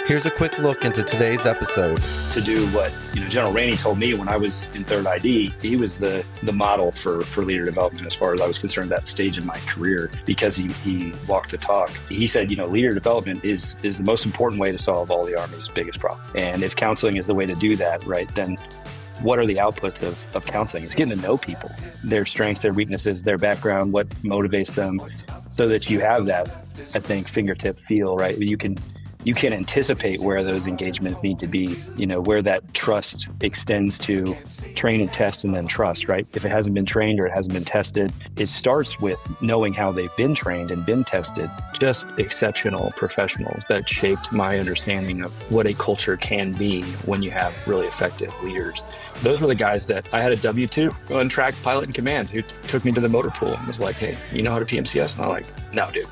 Here's a quick look into today's episode. To do what General Rainey told me when I was in third ID, he was the model for leader development as far as I was concerned at that stage in my career, because he walked the talk. He said, leader development is the most important way to solve all the Army's biggest problems. And if counseling is the way to do that, right, then what are the outputs of counseling? It's getting to know people, their strengths, their weaknesses, their background, what motivates them, so that you have that, I think, fingertip feel, right? You can anticipate where those engagements need to be, where that trust extends to train and test and then trust, right? If it hasn't been trained or it hasn't been tested, it starts with knowing how they've been trained and been tested. Just exceptional professionals that shaped my understanding of what a culture can be when you have really effective leaders. Those were the guys that I had a W-2 untracked pilot in command who took me to the motor pool and was like, hey, you know how to PMCS? And I'm like, no, dude,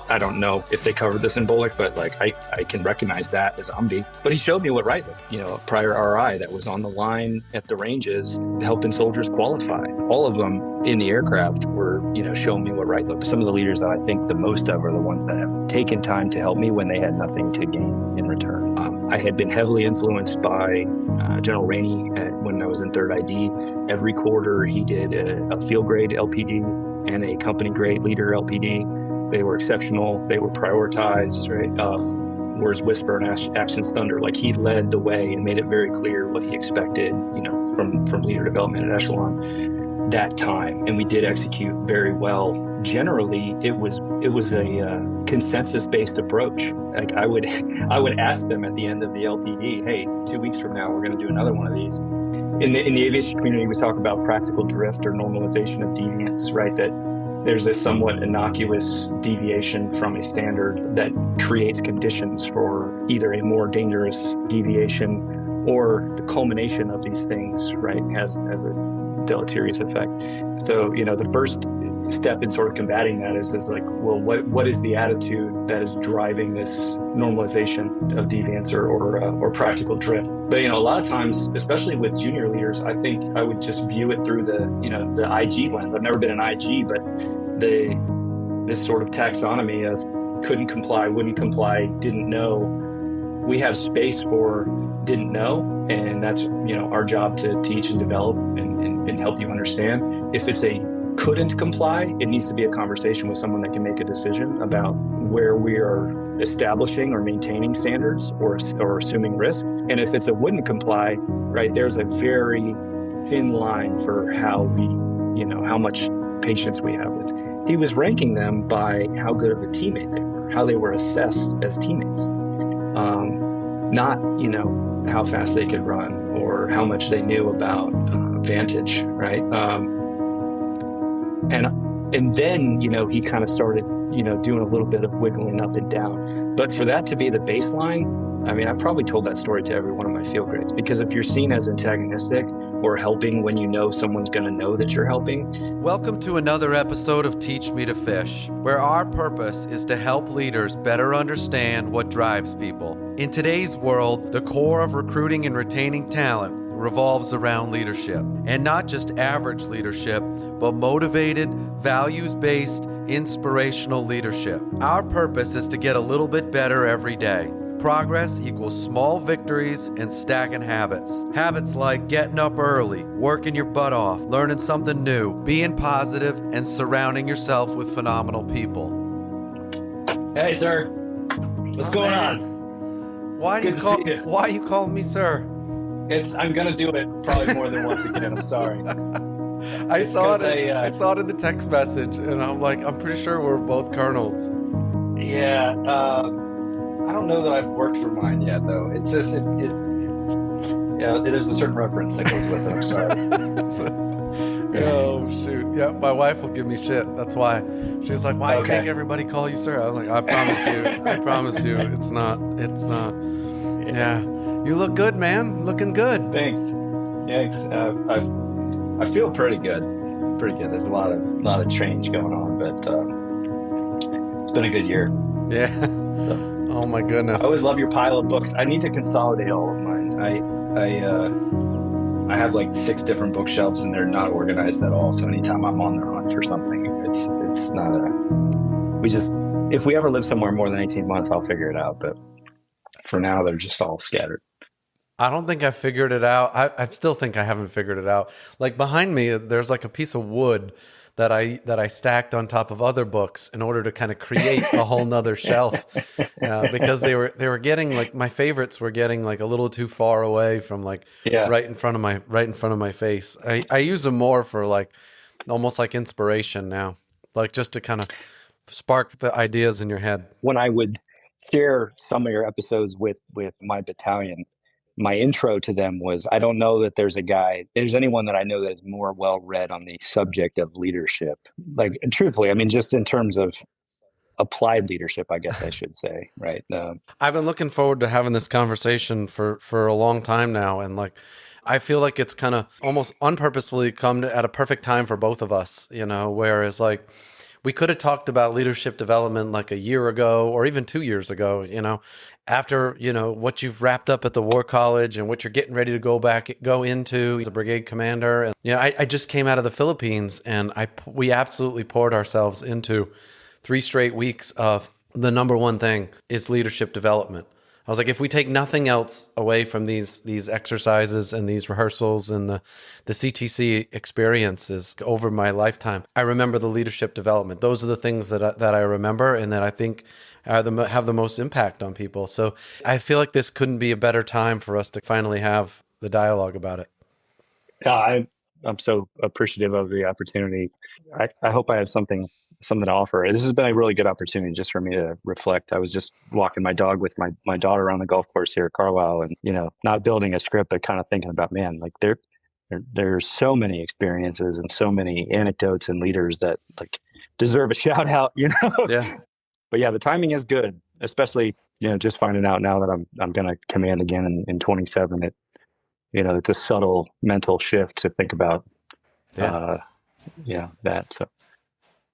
I don't know if they covered this in Bullock, but I can recognize that as Ombi. But he showed me what right looked, a prior RI that was on the line at the ranges helping soldiers qualify. All of them in the aircraft were, showing me what right looked. Some of the leaders that I think the most of are the ones that have taken time to help me when they had nothing to gain in return. I had been heavily influenced by General Rainey when I was in third ID. Every quarter he did a field grade LPD and a company grade leader LPD. They were exceptional. They were prioritized, right? Words whisper and actions thunder. Like, he led the way and made it very clear what he expected, from leader development at Echelon that time. And we did execute very well. Generally, it was a consensus-based approach. Like, I would ask them at the end of the LPD, hey, 2 weeks from now, we're going to do another one of these. In the aviation community, we talk about practical drift or normalization of deviance, right? That there's a somewhat innocuous deviation from a standard that creates conditions for either a more dangerous deviation or the culmination of these things, right, has a deleterious effect. So, the first step in sort of combating that is like, well, what is the attitude that is driving this normalization of deviance or practical drift? But a lot of times, especially with junior leaders, I think I would just view it through the IG lens. I've never been an IG, but this sort of taxonomy of couldn't comply, wouldn't comply, didn't know. We have space for didn't know, and that's our job to teach and develop and help you understand. If it's a couldn't comply, it needs to be a conversation with someone that can make a decision about where we are establishing or maintaining standards or assuming risk. And if it's a wouldn't comply, right, there's a very thin line for how we, how much patience we have with. He was ranking them by how good of a teammate they were, how they were assessed as teammates, not, how fast they could run or how much they knew about Vantage, right? And then, he kind of started, doing a little bit of wiggling up and down. But for that to be the baseline, I probably told that story to every one of my field grades, because if you're seen as antagonistic or helping when someone's going to know that you're helping. Welcome to another episode of Teach Me to Fish, where our purpose is to help leaders better understand what drives people. In today's world, the core of recruiting and retaining talent revolves around leadership, and not just average leadership, but motivated, values-based, inspirational leadership. Our purpose is to get a little bit better every day. Progress equals small victories and stacking habits. Habits like getting up early, working your butt off, learning something new, being positive, and surrounding yourself with phenomenal people. Hey, sir. What's going on? Why are you calling me sir? I'm gonna do it probably more than once again. I'm sorry. I saw it in the text message, and I'm like, I'm pretty sure we're both colonels. Yeah. I don't know that I've worked for mine yet, though. It's just there's a certain reference that goes with it. I'm sorry. Oh shoot! Yeah, my wife will give me shit. That's why she's like, "Why do you make everybody call you sir?" I was like, "I promise you, it's not. Yeah, you look good, man. Looking good." Thanks. I feel pretty good. There's a lot of change going on, but it's been a good year. Yeah. So. Oh my goodness. I always love your pile of books. I need to consolidate all of mine. I have like 6 different bookshelves and they're not organized at all. So anytime I'm on the hunt for something, it's not if we ever live somewhere more than 18 months, I'll figure it out. But for now, they're just all scattered. I don't think I figured it out. I still think I haven't figured it out. Like behind me, there's like a piece of wood that I stacked on top of other books in order to kind of create a whole nother shelf, because they were getting like my favorites were getting like a little too far away from like Yeah. right in front of my face. I use them more for like almost like inspiration now, like just to kind of spark the ideas in your head. When I would share some of your episodes with my battalion, my intro to them was, I don't know that there's anyone that I know that is more well read on the subject of leadership. Like, and truthfully, I mean, just in terms of applied leadership, I guess I should say, right? I've been looking forward to having this conversation for a long time now, and like I feel like it's kind of almost unpurposefully come at a perfect time for both of us, whereas like we could have talked about leadership development like a year ago or even 2 years ago, after, what you've wrapped up at the War College and what you're getting ready to go into as a brigade commander. And, I just came out of the Philippines, and we absolutely poured ourselves into 3 straight weeks of the number one thing is leadership development. I was like, if we take nothing else away from these exercises and these rehearsals and the CTC experiences over my lifetime, I remember the leadership development. Those are the things that I remember and that I think have the most impact on people. So I feel like this couldn't be a better time for us to finally have the dialogue about it. Yeah, I'm so appreciative of the opportunity. I hope I have something to offer. This has been a really good opportunity just for me to reflect. I was just walking my dog with my daughter around the golf course here at Carlisle, and not building a script, but kind of thinking about, man, like there's so many experiences and so many anecdotes and leaders that like deserve a shout out. Yeah. But yeah, the timing is good, especially just finding out now that I'm going to command again in 27. It's a subtle mental shift to think about. Yeah. That. So.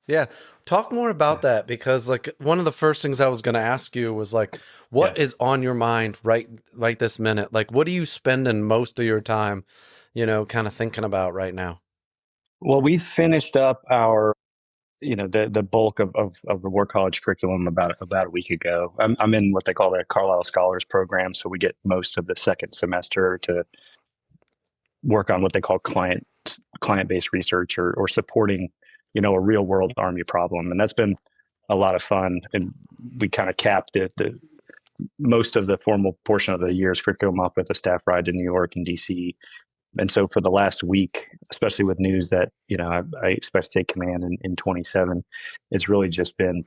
Yeah. Talk more about that, because like one of the first things I was going to ask you was like, what is on your mind right this minute? Like, what are you spending most of your time, kind of thinking about right now? Well, we finished up our, the bulk of the War College curriculum about a week ago. I'm in what they call the Carlisle Scholars Program. So we get most of the second semester to work on what they call client-based research or supporting, a real world Army problem. And that's been a lot of fun. And we kind of capped the most of the formal portion of the year's curriculum up with a staff ride to New York and DC. And so for the last week, especially with news that, I expect to take command in 27, it's really just been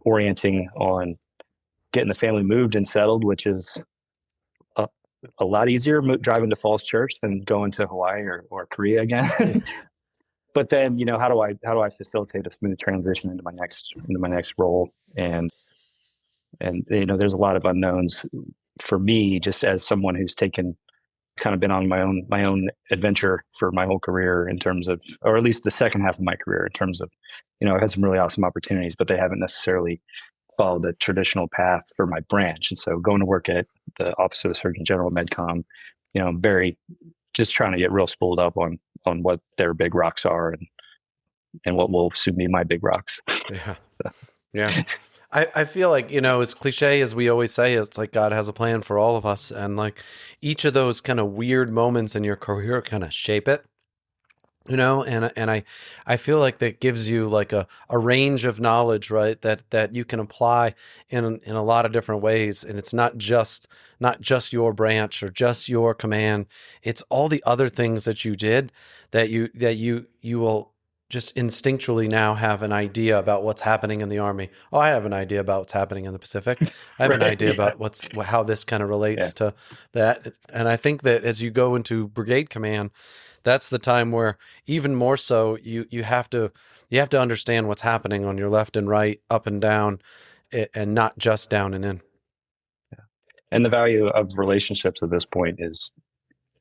orienting on getting the family moved and settled, which is a lot easier driving to Falls Church than going to Hawaii or Korea again. But then, how do I facilitate a smooth transition into my next role? And there's a lot of unknowns for me, just as someone who's kind of been on my own adventure for my whole career in terms of, or at least the second half of my career in terms of, I've had some really awesome opportunities, but they haven't necessarily followed the traditional path for my branch. And so going to work at the Office of the Surgeon General MedCom, very just trying to get real spooled up on what their big rocks are and what will soon be my big rocks. Yeah. Yeah. I feel like, as cliche as we always say, it's like God has a plan for all of us. And like each of those kind of weird moments in your career kind of shape it, and I feel like that gives you like a range of knowledge, right? That you can apply in a lot of different ways. And it's not just your branch or just your command. It's all the other things that you did that you will just instinctually now have an idea about what's happening in the Army. Oh, I have an idea about what's happening in the Pacific. I have an idea about how this kind of relates to that. And I think that as you go into brigade command, that's the time where even more so you have to understand what's happening on your left and right, up and down, and not just down and in. Yeah. And the value of relationships at this point is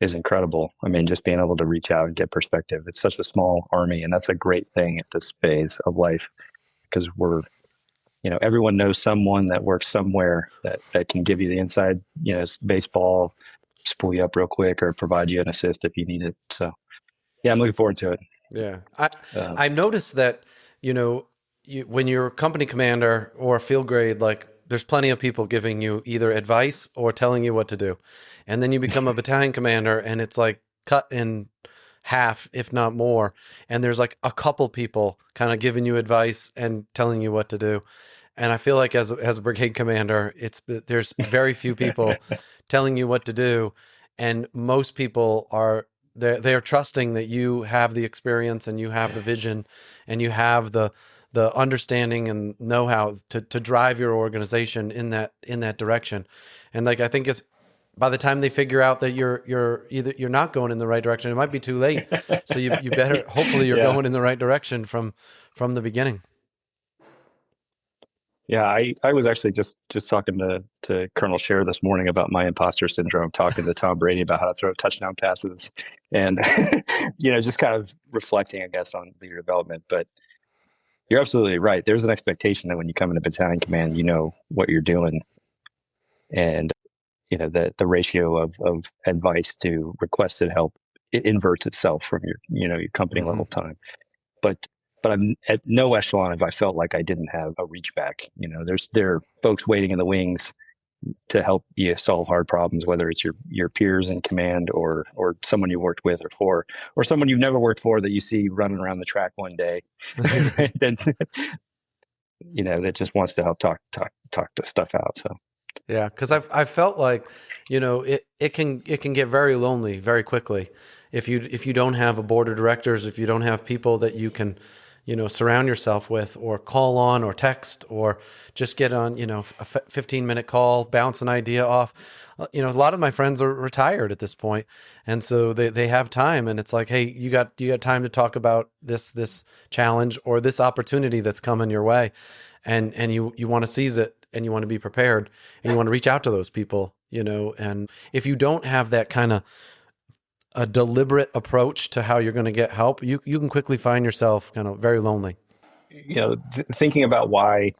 incredible. I mean, just being able to reach out and get perspective. It's such a small Army, and that's a great thing at this phase of life, because everyone knows someone that works somewhere that can give you the inside, baseball, spool you up real quick or provide you an assist if you need it. So yeah, I'm looking forward to it. Yeah. I noticed that, when you're company commander or a field grade, like there's plenty of people giving you either advice or telling you what to do. And then you become a battalion commander and it's like cut in half, if not more. And there's like a couple people kind of giving you advice and telling you what to do. And I feel like as a brigade commander, there's very few people telling you what to do. And most people they're trusting that you have the experience and you have the vision and you have the understanding and know-how to drive your organization in that direction. And like I think it's by the time they figure out that you're not going in the right direction, it might be too late. So you better hopefully you're going in the right direction from the beginning. Yeah, I was actually just talking to Colonel Scher this morning about my imposter syndrome, talking to Tom Brady about how to throw touchdown passes, and just kind of reflecting, I guess, on leader development. But you're absolutely right. There's an expectation that when you come into battalion command, you know what you're doing, and the ratio of advice to requested help, it inverts itself from your company level time. But I'm at no echelon have I felt like I didn't have a reach back. There are folks waiting in the wings to help you solve hard problems, whether it's your peers in command or someone you worked with or for, or someone you've never worked for that you see running around the track one day, then that just wants to help talk the stuff out. So yeah, because I've felt like it can get very lonely very quickly if you don't have a board of directors, if you don't have people that you can surround yourself with or call on or text or just get on, a 15-minute call, bounce an idea off. A lot of my friends are retired at this point, and so they have time, and it's like, hey, you got time to talk about this challenge or this opportunity that's coming your way, and you want to seize it and you want to be prepared and you want to reach out to those people, and if you don't have that kind of a deliberate approach to how you're going to get help, you can quickly find yourself kind of very lonely. Thinking about why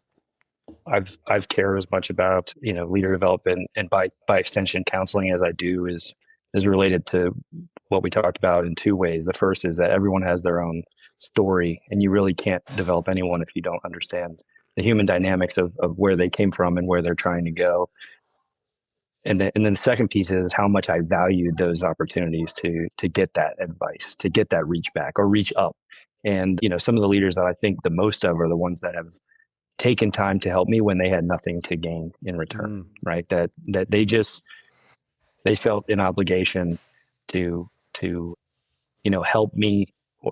I've cared as much about leader development and by extension counseling as I do is related to what we talked about in two ways. The first is that everyone has their own story, and you really can't develop anyone if you don't understand the human dynamics of where they came from and where they're trying to go. And then the second piece is how much I valued those opportunities to get that advice, to get that reach back or reach up. And, some of the leaders that I think the most of are the ones that have taken time to help me when they had nothing to gain in return, right? That they felt an obligation to help me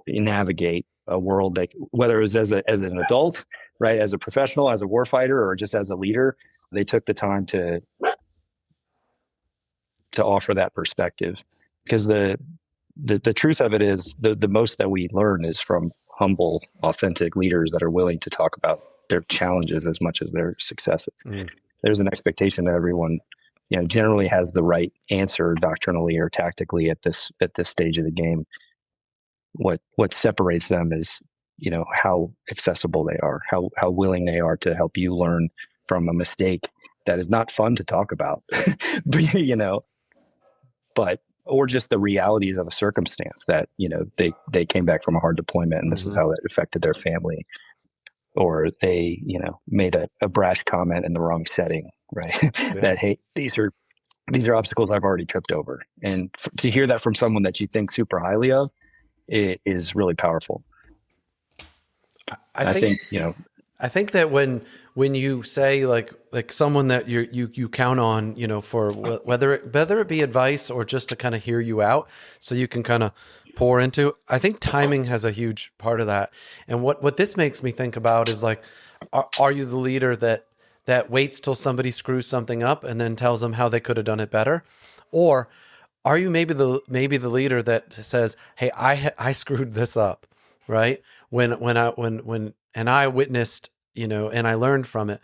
navigate a world that, whether it was as an adult, right, as a professional, as a warfighter, or just as a leader, they took the time to offer that perspective, because the truth of it is the most that we learn is from humble, authentic leaders that are willing to talk about their challenges as much as their successes. There's an expectation that everyone generally has the right answer doctrinally or tactically at this stage of the game. What separates them is how accessible they are, how willing they are to help you learn from a mistake that is not fun to talk about, but or just the realities of a circumstance that they came back from a hard deployment and this is how that affected their family, or they made a brash comment in the wrong setting, right? Yeah. That, hey, these are obstacles I've already tripped over, and to hear that from someone that you think super highly of, it is really powerful. I think that when you say like someone that you count on, for whether it be advice or just to kind of hear you out, so you can kind of pour into. I think timing has a huge part of that. And what this makes me think about is like, are you the leader that waits till somebody screws something up and then tells them how they could have done it better, or are you maybe the leader that says, hey, I screwed this up, right? When I witnessed, and I learned from it,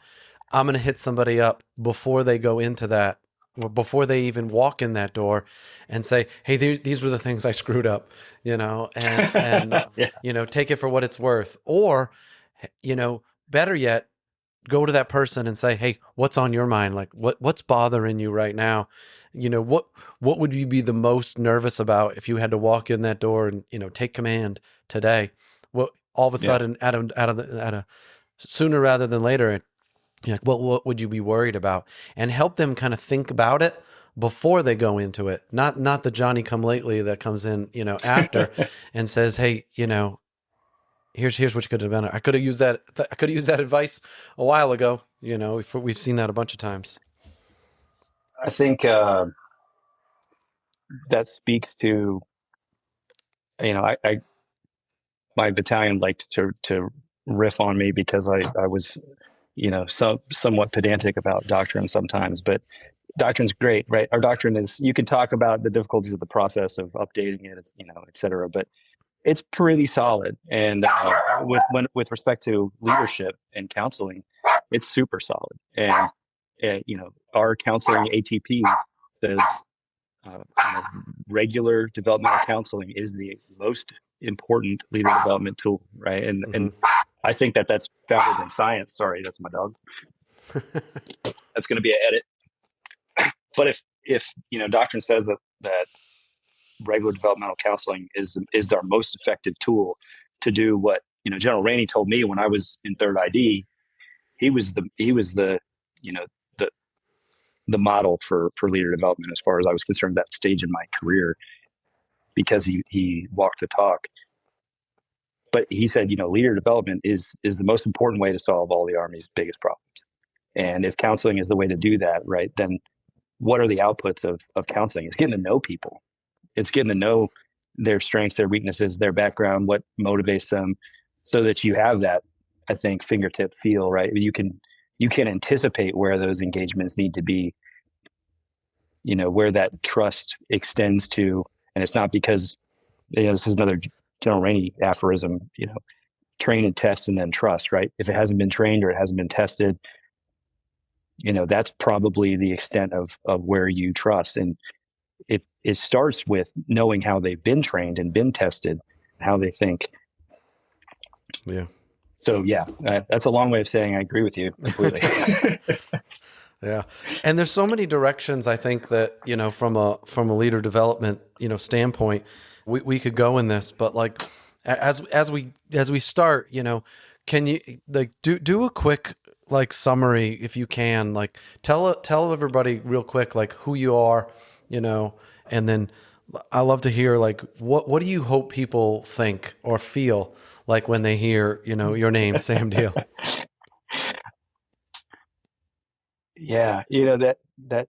I'm going to hit somebody up before they go into that, or before they even walk in that door, and say, hey, these were the things I screwed up, and yeah. Take it for what it's worth. Or, better yet, go to that person and say, hey, what's on your mind? Like what's bothering you right now? What would you be the most nervous about if you had to walk in that door and, take command today? Well, all of a sudden, at a sooner rather than later, You're like, what would you be worried about? And help them kind of think about it before they go into it. Not the Johnny come lately that comes in, after and says, hey, here's what you could have done. I could have used that. I could have used that advice a while ago. We've seen that a bunch of times. I think that speaks to, I my battalion liked to riff on me because I was, somewhat pedantic about doctrine sometimes, but doctrine's great, right? Our doctrine is, you can talk about the difficulties of the process of updating it, et cetera, but it's pretty solid. And with respect to leadership and counseling, it's super solid. And our counseling ATP says regular developmental counseling is the most important leader development tool, right? And I think that's founded in science. Sorry, that's my dog. That's going to be an edit. But if doctrine says that regular developmental counseling is our most effective tool to do what General Rainey told me when I was in third ID. He was the the the model for leader development as far as I was concerned that stage in my career, because he walked the talk. But he said, leader development is the most important way to solve all the Army's biggest problems. And if counseling is the way to do that, right, then what are the outputs of counseling? It's getting to know people. It's getting to know their strengths, their weaknesses, their background, what motivates them, so that you have that, I think, fingertip feel, right? You can anticipate where those engagements need to be, where that trust extends to. And it's not because, this is another General Rainey aphorism, train and test and then trust, right? If it hasn't been trained or it hasn't been tested, that's probably the extent of where you trust. And it starts with knowing how they've been trained and been tested, how they think. Yeah. So that's a long way of saying I agree with you completely. Yeah. And there's so many directions, I think, that, from a leader development, standpoint, we could go in this, but like, as we start, can you like do a quick like summary, if you can, like tell everybody real quick, like who you are, and then I love to hear like, what do you hope people think or feel like when they hear, your name, Sam Deal? Yeah. That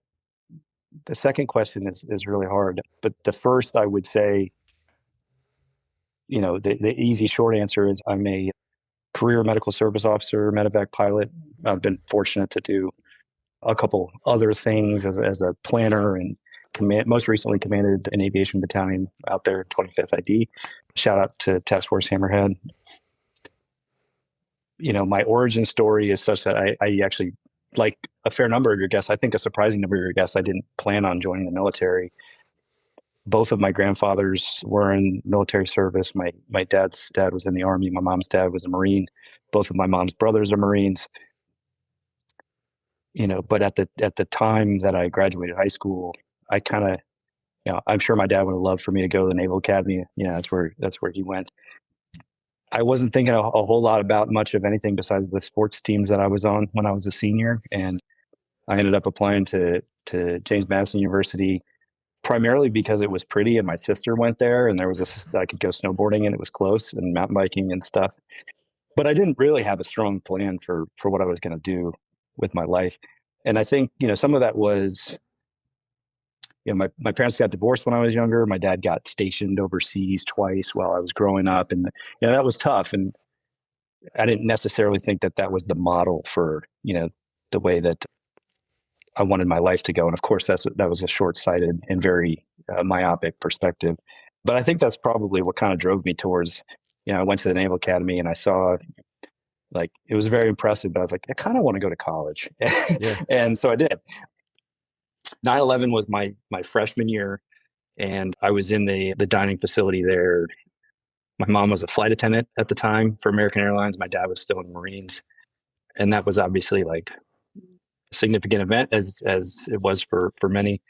the second question is really hard, but the first, I would say, the easy short answer is I'm a career medical service officer, medevac pilot. I've been fortunate to do a couple other things as a planner, and most recently commanded an aviation battalion out there, 25th ID. Shout out to Task Force Hammerhead. My origin story is such that I actually, like a fair number of your guests, I think a surprising number of your guests, I didn't plan on joining the military. Both of my grandfathers were in military service. My dad's dad was in the Army. My mom's dad was a Marine. Both of my mom's brothers are Marines. But at the time that I graduated high school, I kind of, I'm sure my dad would have loved for me to go to the Naval Academy. That's where he went. I wasn't thinking a whole lot about much of anything besides the sports teams that I was on when I was a senior. And I ended up applying to James Madison University, primarily because it was pretty and my sister went there, and I could go snowboarding and it was close, and mountain biking and stuff. But I didn't really have a strong plan for what I was going to do with my life. And I think, some of that was, my parents got divorced when I was younger. My dad got stationed overseas twice while I was growing up. And, that was tough. And I didn't necessarily think that was the model for, the way that I wanted my life to go. And of course, that was a short-sighted and very myopic perspective. But I think that's probably what kind of drove me towards, I went to the Naval Academy and I saw, like, it was very impressive, but I was like, I kind of want to go to college. Yeah. And so I did. 9/11 was my freshman year, and I was in the dining facility there. My mom was a flight attendant at the time for American Airlines. My dad was still in the Marines. And that was obviously like a significant event, as it was for many.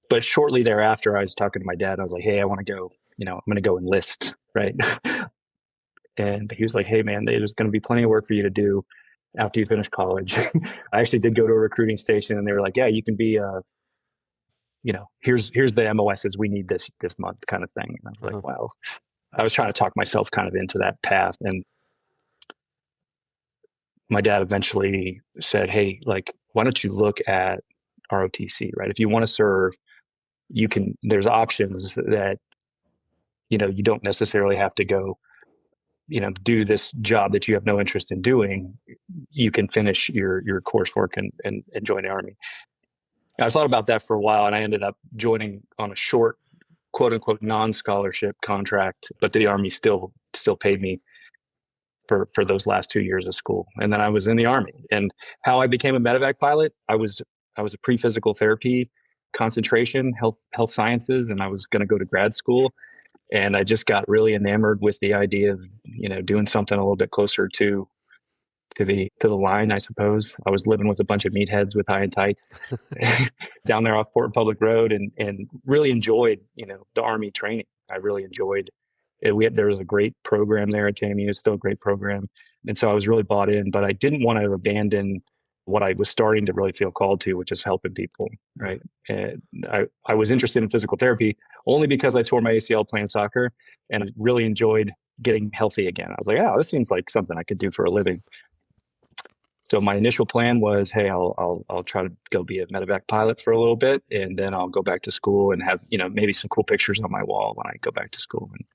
But shortly thereafter, I was talking to my dad. I was like, hey, I want to go, I'm going to go enlist, right? And he was like, hey, man, there's going to be plenty of work for you to do. after you finish college. I actually did go to a recruiting station, and they were like, yeah, you can be, here's the MOSs we need this month kind of thing. And I was like, wow. I was trying to talk myself kind of into that path. And my dad eventually said, hey, like, why don't you look at ROTC, right? If you want to serve, there's options that, you don't necessarily have to go, do this job that you have no interest in doing. You can finish your coursework and join the Army. I thought about that for a while, and I ended up joining on a short, quote unquote, non-scholarship contract, but the Army still paid me for those last 2 years of school. And then I was in the Army. And how I became a medevac pilot, I was a pre-physical therapy concentration, health sciences, and I was going to go to grad school. And I just got really enamored with the idea of, doing something a little bit closer to the line, I suppose. I was living with a bunch of meatheads with high and tights down there off Portland Public Road, and really enjoyed, the Army training. I really enjoyed it. There was a great program there at JMU, still a great program. And so I was really bought in, but I didn't want to abandon what I was starting to really feel called to, which is helping people, right? And I was interested in physical therapy only because I tore my ACL playing soccer, and I really enjoyed getting healthy again. I was like, oh, this seems like something I could do for a living. So my initial plan was, hey, I'll try to go be a medevac pilot for a little bit, and then I'll go back to school and have, maybe some cool pictures on my wall when I go back to school. And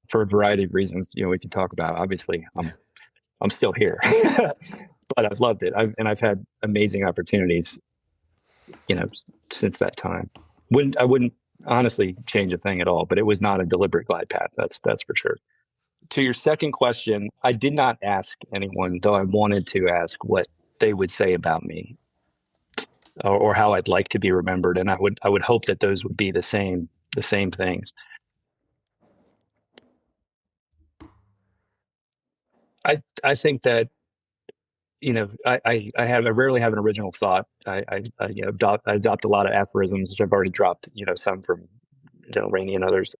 for a variety of reasons, we can talk about. Obviously, I'm still here, but I've loved it. I've had amazing opportunities, since that time. I wouldn't honestly change a thing at all, but it was not a deliberate glide path. That's for sure. To your second question, I did not ask anyone, though I wanted to ask what they would say about me, or how I'd like to be remembered. And I would hope that those would be the same things. I think that, I rarely have an original thought. I adopt a lot of aphorisms, which I've already dropped, some from General Rainey and others.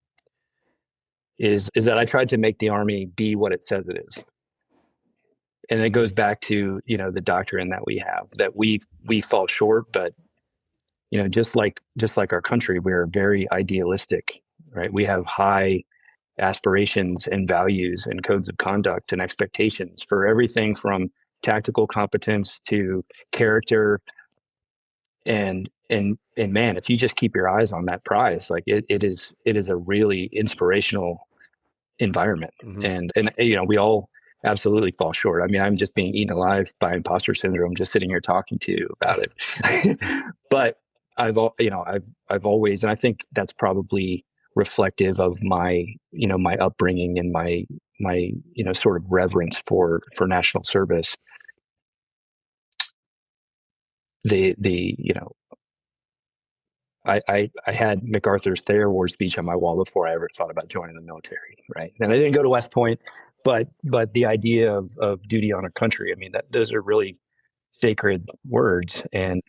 Is that I tried to make the Army be what it says it is. And it goes back to, the doctrine that we have, that we fall short, but, just like our country, we're very idealistic, right? We have high aspirations and values and codes of conduct and expectations for everything from tactical competence to character. And man, if you just keep your eyes on that prize, like it is a really inspirational environment. Mm-hmm. And we all absolutely fall short. I mean, I'm just being eaten alive by imposter syndrome just sitting here talking to you about it. But I've always, and I think that's probably reflective of my upbringing and my sort of reverence for national service. I had MacArthur's Thayer Award speech on my wall before I ever thought about joining the military, right? And I didn't go to West Point, but the idea of duty on a country, I mean, those are really sacred words. And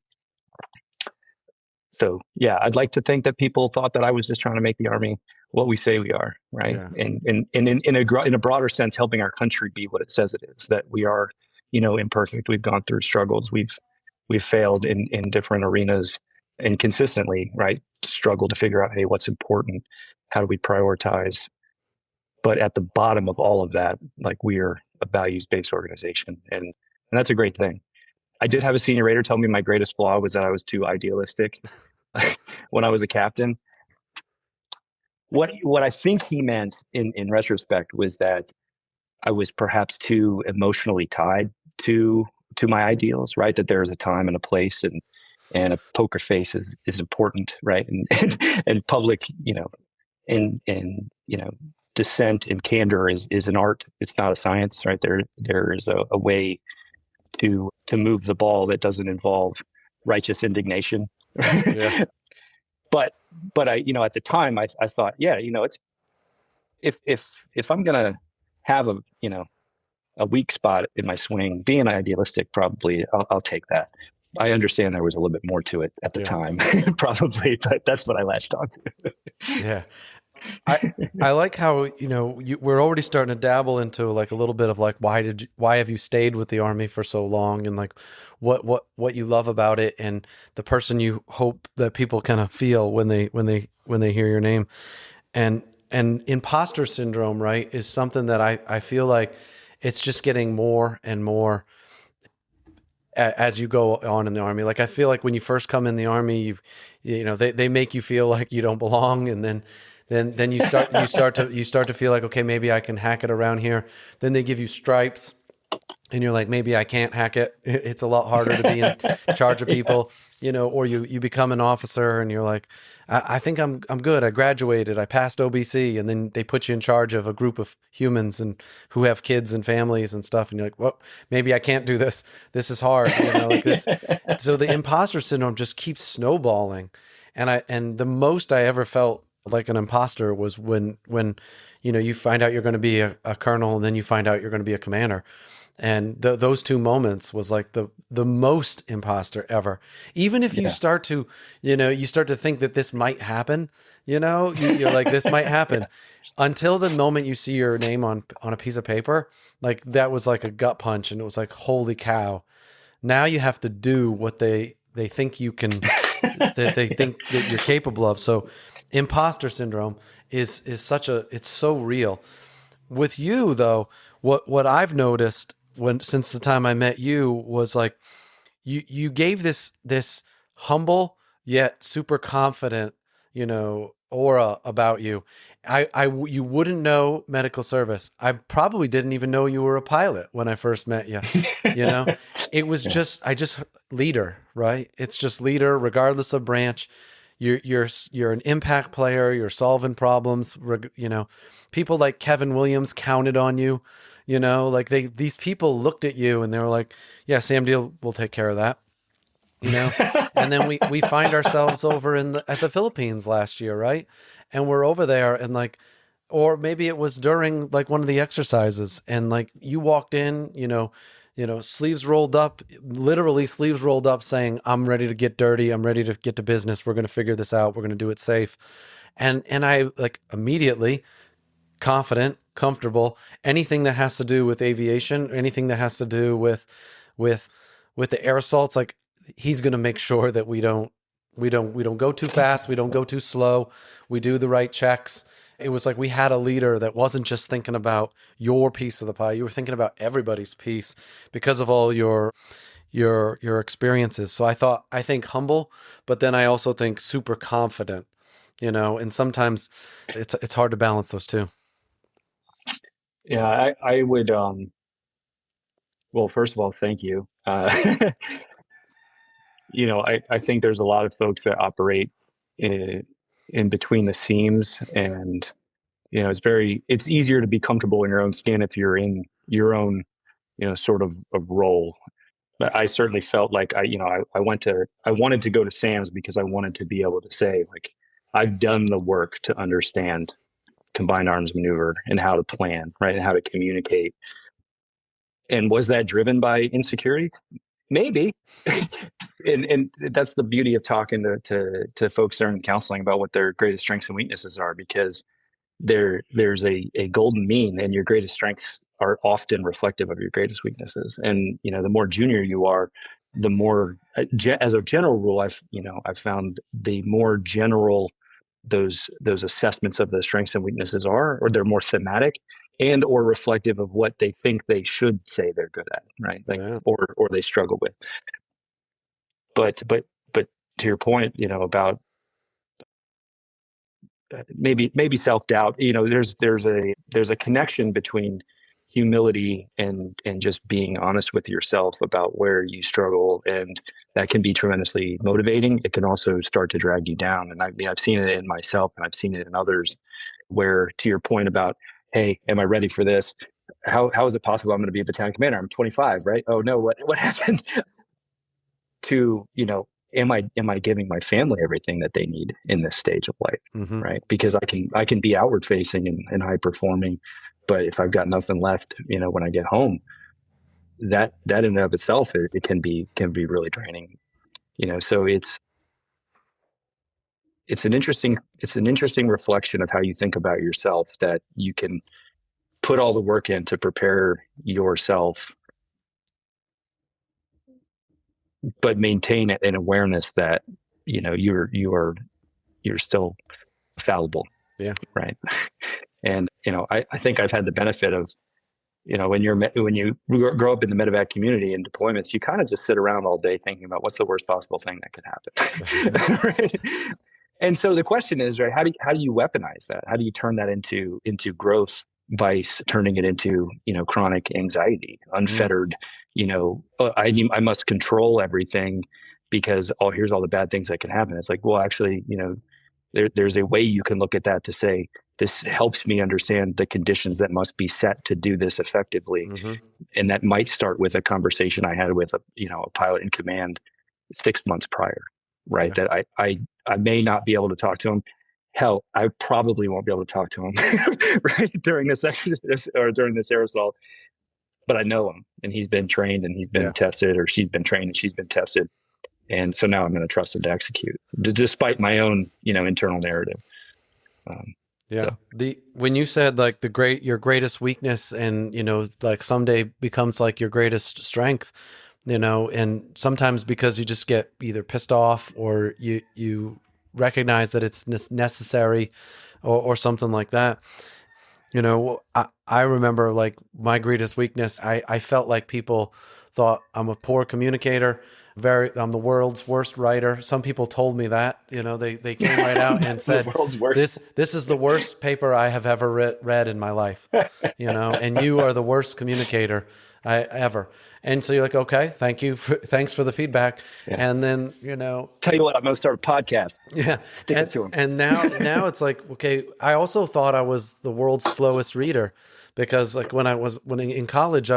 so, yeah, I'd like to think that people thought that I was just trying to make the Army what we say we are, right? Yeah. And in a broader sense, helping our country be what it says it is, that we are, imperfect. We've gone through struggles. We've failed in different arenas, and consistently, right, struggle to figure out, hey, what's important? How do we prioritize? But at the bottom of all of that, like, we are a values-based organization, and that's a great thing. I did have a senior rater tell me my greatest flaw was that I was too idealistic when I was a captain. What I think he meant in retrospect was that I was perhaps too emotionally tied to my ideals, right? That there is a time and a place, and a poker face is important, right? And public, and dissent and candor is an art. It's not a science, right? There is a way to move the ball that doesn't involve righteous indignation. Yeah. But I, at the time I thought, yeah, it's if I'm gonna have a weak spot in my swing, being idealistic, probably I'll take that. I understand there was a little bit more to it at the time, probably, but that's what I latched onto. Yeah. I I like how, we're already starting to dabble into like a little bit of like why have you stayed with the Army for so long, and like what you love about it, and the person you hope that people kind of feel when they hear your name. And imposter syndrome, right, is something that I feel like it's just getting more and more as you go on in the Army. Like I feel like when you first come in the Army, they make you feel like you don't belong, and then you start to feel like, okay, maybe I can hack it around here. Then they give you stripes, and you're like, maybe I can't hack it. It's a lot harder to be in charge of Yeah. people, or you become an officer and you're like, I think I'm good. I graduated. I passed OBC, and then they put you in charge of a group of humans and who have kids and families and stuff, and you're like, well, maybe I can't do this. This is hard, like this. So the imposter syndrome just keeps snowballing, and the most I ever felt like an imposter was when you find out you're going to be a colonel, and then you find out you're going to be a commander. And those two moments was like the most imposter ever. Even if you Yeah. start to, you start to think that this might happen, you're like, this might happen, until the moment you see your name on a piece of paper. Like that was like a gut punch, and it was like, holy cow! Now you have to do what they think you can, that they think that you're capable of. So, imposter syndrome is it's so real. With you though, what I've noticed since the time I met you was like you gave this humble yet super confident, aura about you. You wouldn't know medical service. I probably didn't even know you were a pilot when I first met you. You know, it was Yeah. just leader, right? It's just leader, regardless of branch. You're an impact player. You're solving problems. People like Kevin Williams counted on you. Like these people looked at you and they were like, "Yeah, Sam Deal will take care of that." you know and then we find ourselves over at the Philippines last year, right? And we're over there, and like, or maybe it was during like one of the exercises, and like you walked in, sleeves rolled up, literally sleeves rolled up, saying, "I'm ready to get dirty, I'm ready to get to business, we're going to figure this out, we're going to do it safe." And I like immediately confident, comfortable. Anything that has to do with aviation, anything that has to do with with the air assaults, like he's going to make sure that we don't go too fast, we don't go too slow, we do the right checks. It was like we had a leader that wasn't just thinking about your piece of the pie; you were thinking about everybody's piece because of all your experiences. So I think humble, but then I also think super confident. And sometimes it's hard to balance those two. Yeah, I would, well, first of all, thank you. I think there's a lot of folks that operate in between the seams, and it's easier to be comfortable in your own skin if you're in your own, sort of a role. But I certainly felt like I wanted to go to Sam's because I wanted to be able to say, like, I've done the work to understand combined arms maneuver and how to plan, right, and how to communicate. And was that driven by insecurity? Maybe. And that's the beauty of talking to folks that are in counseling about what their greatest strengths and weaknesses are, because there's a golden mean, and your greatest strengths are often reflective of your greatest weaknesses. And the more junior you are, the more, as a general rule, I've found the more general those assessments of the strengths and weaknesses are, or they're more thematic and or reflective of what they think they should say they're good at, right? Like, Yeah. or they struggle with. But to your point, about maybe self-doubt, there's a connection between humility and just being honest with yourself about where you struggle, and that can be tremendously motivating. It can also start to drag you down, and I mean, I've seen it in myself and I've seen it in others, where, to your point about, hey, am I ready for this? How is it possible I'm going to be a battalion commander? I'm 25, right? Oh no, what happened? To, am I giving my family everything that they need in this stage of life, Mm-hmm. right? Because I can be outward facing and high performing, but if I've got nothing left, when I get home, that in and of itself, it can be really draining. So it's an interesting reflection of how you think about yourself, that you can put all the work in to prepare yourself, but maintain an awareness that, you're still fallible. Yeah. Right. And, I think I've had the benefit of, when you grow up in the medevac community and deployments, you kind of just sit around all day thinking about what's the worst possible thing that could happen. Right. And so the question is, right, how do you weaponize that? How do you turn that into growth vice, turning it into, chronic anxiety, unfettered, I must control everything because, here's all the bad things that can happen. It's like, well, actually, there's a way you can look at that to say, this helps me understand the conditions that must be set to do this effectively. Mm-hmm. And that might start with a conversation I had with a pilot in command 6 months prior, right? Yeah. That I may not be able to talk to him. Hell, I probably won't be able to talk to him right during this exercise or during this aerosol, but I know him and he's been trained and he's been tested, or she's been trained and she's been tested. And so now I'm going to trust him to execute despite my own, internal narrative. So. When you said like your greatest weakness and, like someday becomes like your greatest strength, and sometimes because you just get either pissed off or you recognize that it's necessary or something like that. I remember like my greatest weakness, I felt like people thought I'm a poor communicator. I'm the world's worst writer. Some people told me that, they came right out and said, this is the worst paper I have ever read in my life, and you are the worst communicator ever. And so you're like, okay, thanks for the feedback. Yeah. And then, tell you what, I'm going to start a podcast. Yeah. Stick it to him. And now it's like, okay, I also thought I was the world's slowest reader because like when in college,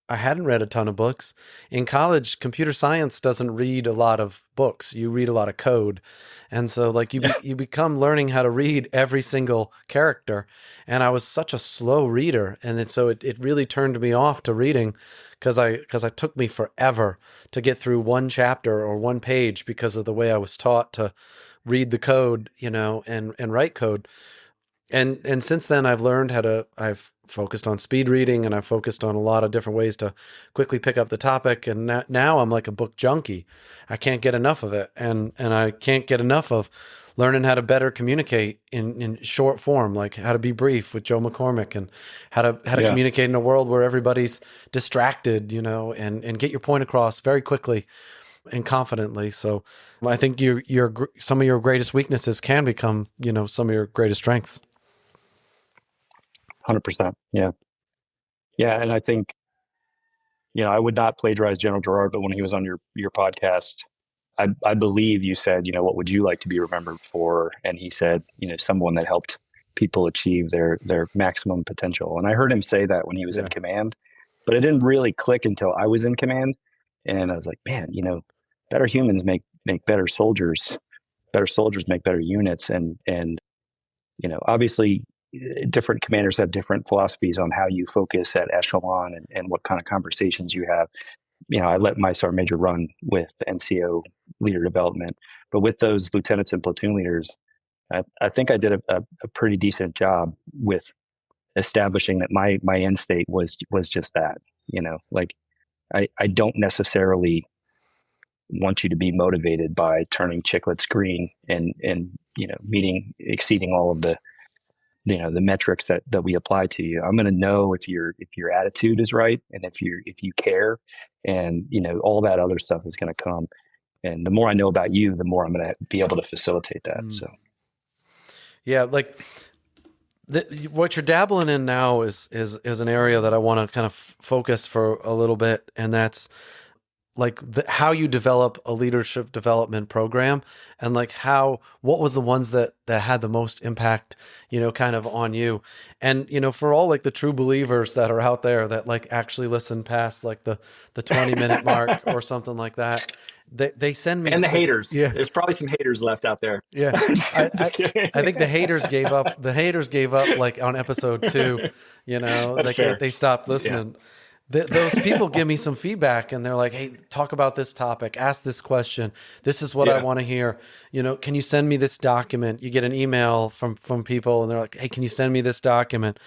I hadn't read a ton of books. In college, computer science doesn't read a lot of books. You read a lot of code. And so like you become learning how to read every single character. And I was such a slow reader. And so it really turned me off to reading because it took me forever to get through one chapter or one page because of the way I was taught to read the code, and write code. And since then I've focused on speed reading and I've focused on a lot of different ways to quickly pick up the topic. And now I'm like a book junkie. I can't get enough of it. And I can't get enough of learning how to better communicate in short form, like how to be brief with Joe McCormick and how to communicate in a world where everybody's distracted, and get your point across very quickly and confidently. So I think some of your greatest weaknesses can become, some of your greatest strengths. 100%. Yeah. Yeah. And I think, I would not plagiarize General Gerard, but when he was on your podcast, I believe you said, what would you like to be remembered for? And he said, someone that helped people achieve their maximum potential. And I heard him say that when he was in command, but it didn't really click until I was in command. And I was like, man, better humans make better soldiers. Better soldiers make better units. And obviously, different commanders have different philosophies on how you focus at echelon and what kind of conversations you have. I let my sergeant major run with NCO leader development, but with those lieutenants and platoon leaders, I think I did a pretty decent job with establishing that my end state was just that. Like I don't necessarily want you to be motivated by turning chiclets green and exceeding all of the metrics that we apply to you. I'm going to know if your attitude is right and if you care, and all that other stuff is going to come. And the more I know about you, the more I'm going to be able to facilitate that. So, yeah, like what you're dabbling in now is an area that I want to kind of focus for a little bit, and that's like how you develop a leadership development program, and like what was the ones that had the most impact, kind of on you. And, for all like the true believers that are out there that like actually listen past like the 20-minute mark or something like that, they send me. And the haters. Yeah. There's probably some haters left out there. Yeah. I think the haters gave up. The haters gave up like on episode 2, That's like fair. they stopped listening. those people give me some feedback and they're like, hey, talk about this topic, ask this question. This is what I Yeah. want to hear. Can you send me this document? You get an email from people and they're like, hey, can you send me this document?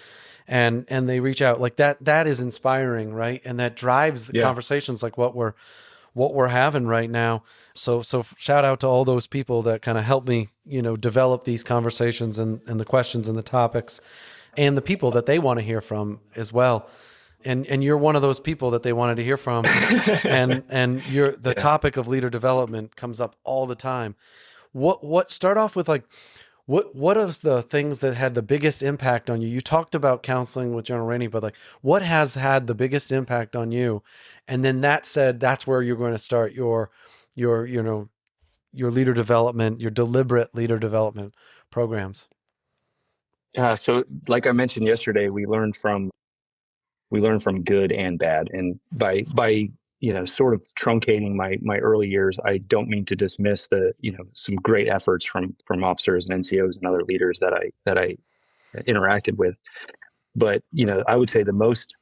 And they reach out like that. That is inspiring, right? And that drives the Yeah. conversations like what we're having right now. So shout out to all those people that kind of help me, develop these conversations and the questions and the topics and the people that they want to hear from as well. And you're one of those people that they wanted to hear from. And the Yeah. topic of leader development comes up all the time. What start off with like, what is the things that had the biggest impact on you? You talked about counseling with General Rainey, but like what has had the biggest impact on you? And then that said, that's where you're going to start your your leader development, your deliberate leader development programs. So like I mentioned yesterday, we learn from good and bad. And by sort of truncating my early years, I don't mean to dismiss the some great efforts from officers and NCOs and other leaders that I interacted with. But I would say the most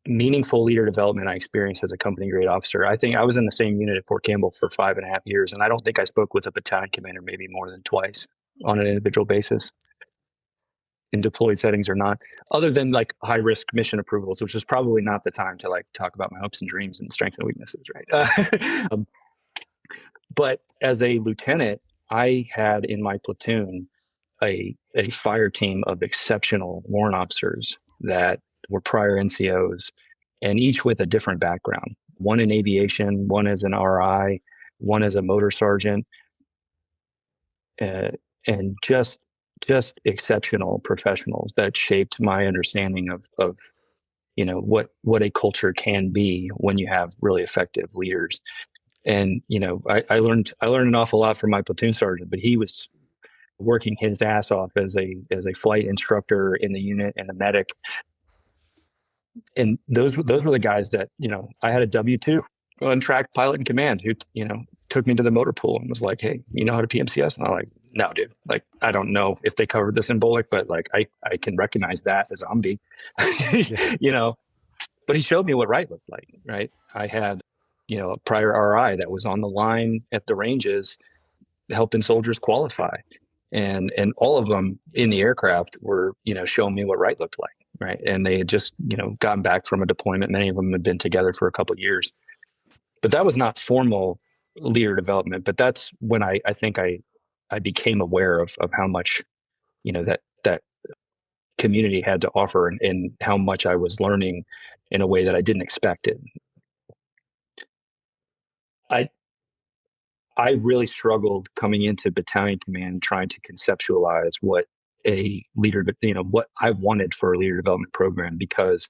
meaningful leader development I experienced as a company grade officer. I think I was in the same unit at Fort Campbell for 5.5 years, and I don't think I spoke with a battalion commander maybe more than twice on an individual basis in deployed settings or not, other than like high risk mission approvals, which was probably not the time to like talk about my hopes and dreams and strengths and weaknesses, right? But as a lieutenant, I had in my platoon a fire team of exceptional warrant officers that were prior NCOs, and each with a different background. One in aviation, one as an RI, one as a motor sergeant, and just exceptional professionals that shaped my understanding of what a culture can be when you have really effective leaders. And I learned an awful lot from my platoon sergeant, but he was working his ass off as a flight instructor in the unit and a medic. And those were the guys that I had a W-2 on track pilot in command who took me to the motor pool and was like, hey, you know how to PMCS? And I'm like, no, dude, like I don't know if they covered this in BOLIC, but like I can recognize that as zombie. Yeah. But he showed me what right looked like. Right, I had a prior RI that was on the line at the ranges helping soldiers qualify, and all of them in the aircraft were showing me what right looked like. Right, and they had just gotten back from a deployment. Many of them had been together for a couple of years, but that was not formal leader development. But that's when I think I became aware of how much that community had to offer, and how much I was learning in a way that I didn't expect it. I I really struggled coming into battalion command trying to conceptualize what a leader, what I wanted for a leader development program, because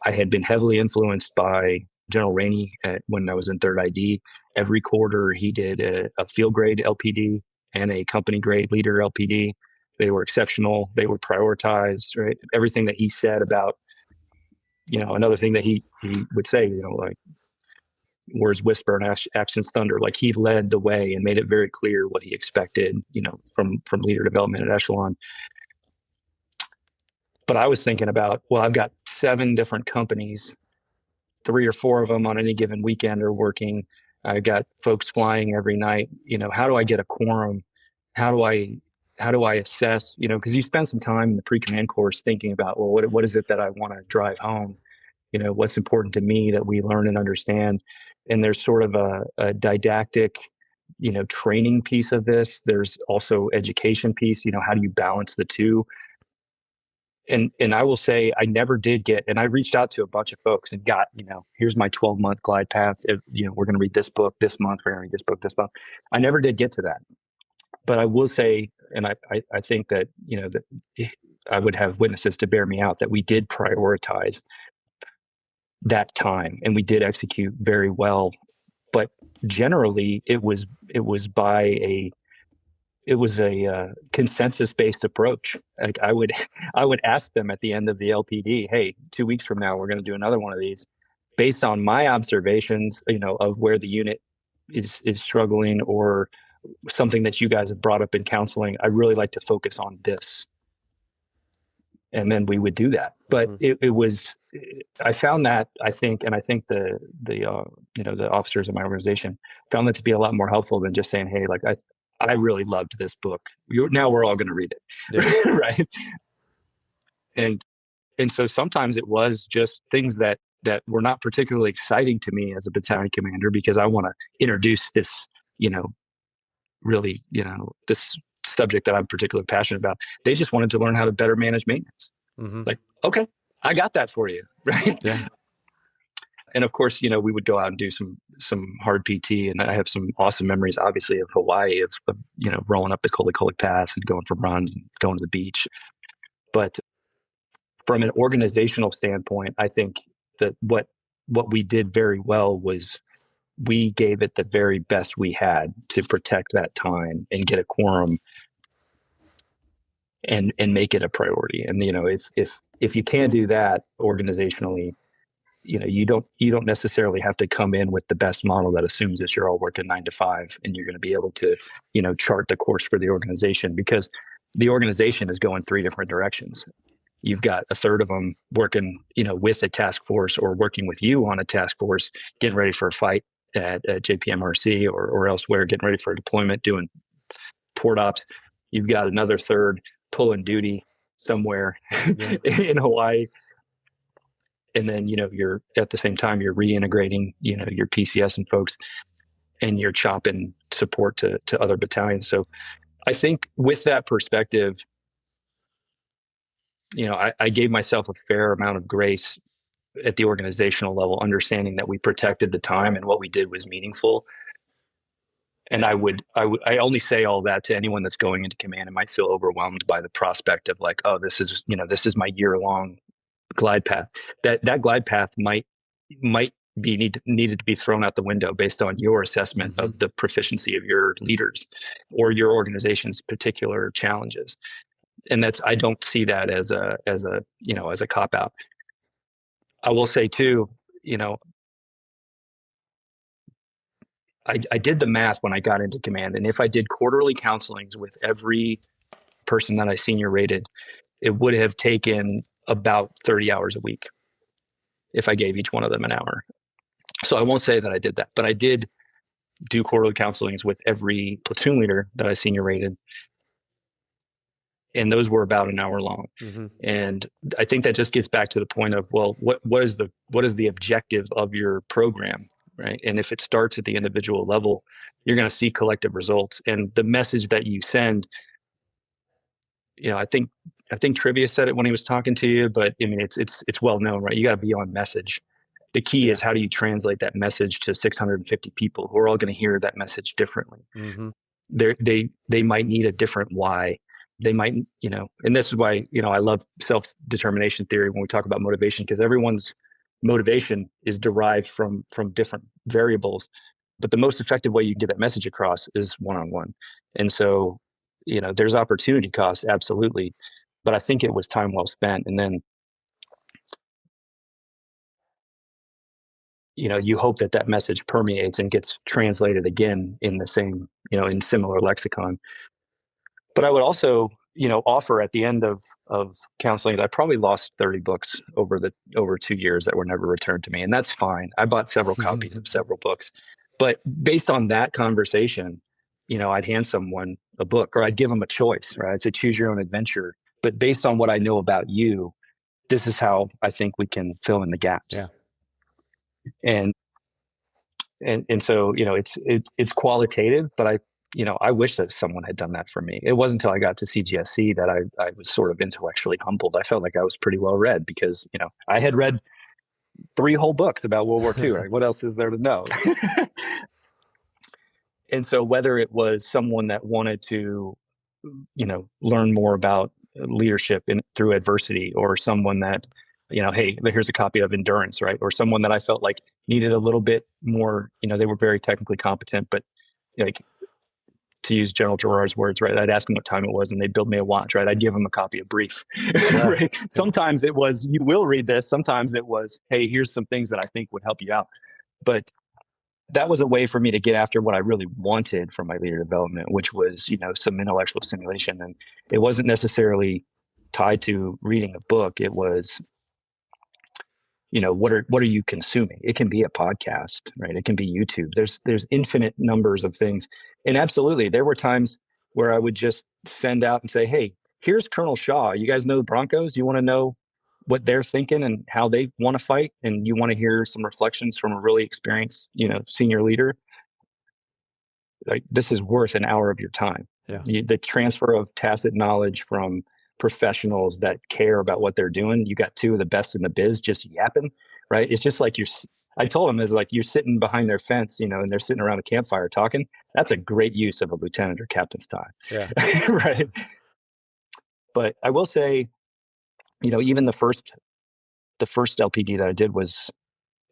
I had been heavily influenced by General Rainey when I was in 3rd ID. Every quarter, he did a field grade LPD and a company grade leader LPD. They were exceptional. They were prioritized, right? Everything that he said about, another thing that he would say, like, words whisper and actions thunder. Like, he led the way and made it very clear what he expected, from leader development at Echelon. But I was thinking about, well, I've got 7 different companies, 3 or 4 of them on any given weekend are working. I got folks flying every night. How do I get a quorum? How do I assess? Because you spend some time in the pre-command course thinking about, well, what is it that I want to drive home? What's important to me that we learn and understand. And there's sort of a didactic, training piece of this. There's also education piece. How do you balance the two? And I will say I never did get, and I reached out to a bunch of folks and got, here's my 12-month glide path. We're going to read this book this month. We're going to read this book this month. I never did get to that. But I will say, and I think that, that I would have witnesses to bear me out, that we did prioritize that time and we did execute very well. But generally it was a consensus-based approach. Like, I would ask them at the end of the LPD, hey, 2 weeks from now, we're going to do another one of these. Based on my observations, of where the unit is struggling, or something that you guys have brought up in counseling, I really like to focus on this. And then we would do that. But it was, I found that, I think the officers in my organization found that to be a lot more helpful than just saying, hey, like, I really loved this book. Now we're all going to read it. Yeah. Right. And so sometimes it was just things that were not particularly exciting to me as a battalion commander, because I want to introduce this, really, this subject that I'm particularly passionate about. They just wanted to learn how to better manage maintenance. Like, okay, I got that for you. Right. Yeah. And of course, we would go out and do some hard PT, and I have some awesome memories, obviously, of Hawaii, of rolling up the Kolikolik Pass and going for runs and going to the beach. But from an organizational standpoint, I think that what we did very well was we gave it the very best we had to protect that time and get a quorum and make it a priority. And if you can't do that organizationally, you don't necessarily have to come in with the best model that assumes that you're all working 9 to 5 and you're going to be able to chart the course for the organization, because the organization is going 3 different directions. You've got a third of them working with a task force or working with you on a task force, getting ready for a fight at JPMRC or elsewhere, getting ready for a deployment, doing port ops. You've got another third pulling duty somewhere in Hawaii. And then, you're at the same time, you're reintegrating, your PCS and folks, and you're chopping support to other battalions. So I think with that perspective, I gave myself a fair amount of grace at the organizational level, understanding that we protected the time and what we did was meaningful. And I only say all that to anyone that's going into command and might feel overwhelmed by the prospect of like, oh, this is my year-long glide path. That glide path might be needed to be thrown out the window based on your assessment of the proficiency of your leaders or your organization's particular challenges. And I don't see that as a cop out. I will say too, I did the math when I got into command, and if I did quarterly counselings with every person that I senior rated, it would have taken about 30 hours a week if I gave each one of them an hour. So I won't say that I did that, but I did do quarterly counselings with every platoon leader that I senior rated. And those were about an hour long. And I think that just gets back to the point of, well, what is the objective of your program, right? And if it starts at the individual level, you're going to see collective results. And the message that you send, I think Trivia said it when he was talking to you, but I mean, it's well known, right? You got to be on message. The key is, how do you translate that message to 650 people who are all going to hear that message differently? They might need a different why. They might, and this is why, I love self-determination theory when we talk about motivation, because everyone's motivation is derived from different variables. But the most effective way you can get that message across is one-on-one. And so, there's opportunity costs, absolutely. But I think it was time well spent. And then, you hope that message permeates and gets translated again in the same, in similar lexicon. But I would also, offer at the end of counseling that I probably lost 30 books over 2 years that were never returned to me. And that's fine. I bought several copies of several books. But based on that conversation, I'd hand someone a book, or I'd give them a choice, right? I'd say, choose your own adventure. But based on what I know about you, this is how I think we can fill in the gaps. Yeah. And so, it's qualitative, but I wish that someone had done that for me. It wasn't until I got to CGSC that I was sort of intellectually humbled. I felt like I was pretty well read because, I had read 3 whole books about World War II. Right? What else is there to know? And so whether it was someone that wanted to, learn more about leadership through adversity, or someone that, hey, here's a copy of Endurance, right? Or someone that I felt like needed a little bit more, they were very technically competent, but like, to use General Gerard's words, right? I'd ask them what time it was and they'd build me a watch, right? I'd give them a copy of Brief. Right? Sometimes it was, you will read this. Sometimes it was, hey, here's some things that I think would help you out. But that was a way for me to get after what I really wanted from my leader development, which was, some intellectual stimulation. And it wasn't necessarily tied to reading a book. It was, what are you consuming? It can be a podcast, right? It can be YouTube. There's infinite numbers of things. And absolutely, there were times where I would just send out and say, hey, here's Colonel Shaw. You guys know the Broncos? You want to know what they're thinking and how they want to fight? And you want to hear some reflections from a really experienced, senior leader? Like, this is worth an hour of your time. Yeah. The transfer of tacit knowledge from professionals that care about what they're doing. You got two of the best in the biz just yapping, right? It's just like I told them, it's like you're sitting behind their fence, and they're sitting around a campfire talking. That's a great use of a lieutenant or captain's time. Yeah. Right. But I will say, even the first LPD that I did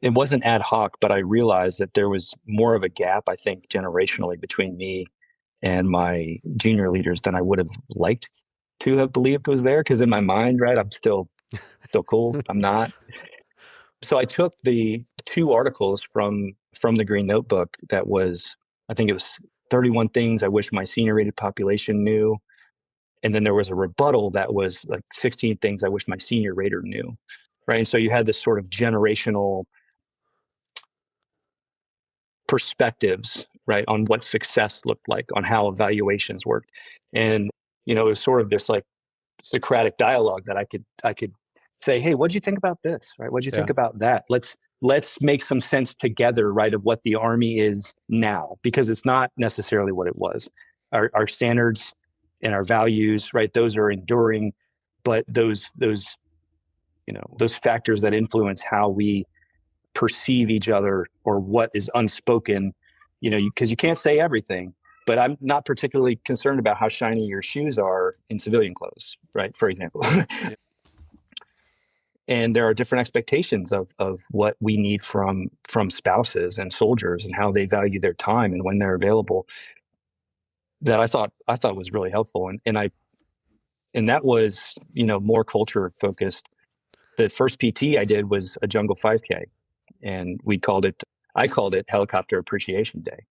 it wasn't ad hoc, but I realized that there was more of a gap, I think, generationally between me and my junior leaders than I would have liked to have believed was there. Because in my mind, right, I'm still cool. I'm not. So I took the 2 articles from the Green Notebook that was, I think it was 31 things I wish my senior rated population knew. And then there was a rebuttal that was like 16 things I wish my senior rater knew. Right. And so you had this sort of generational perspectives, right, on what success looked like, on how evaluations worked. And, it was sort of this like Socratic dialogue that I could say, hey, what'd you think about this? Right. What'd you think about that? Let's make some sense together, right, of what the Army is now, because it's not necessarily what it was. Our standards and our values, right, those are enduring, but those factors that influence how we perceive each other or what is unspoken, because you can't say everything. But I'm not particularly concerned about how shiny your shoes are in civilian clothes, right? For example. Yeah. And there are different expectations of what we need from spouses and soldiers and how they value their time and when they're available, that I thought was really helpful. And that was, more culture focused. The first PT I did was a jungle 5K, and I called it Helicopter Appreciation Day,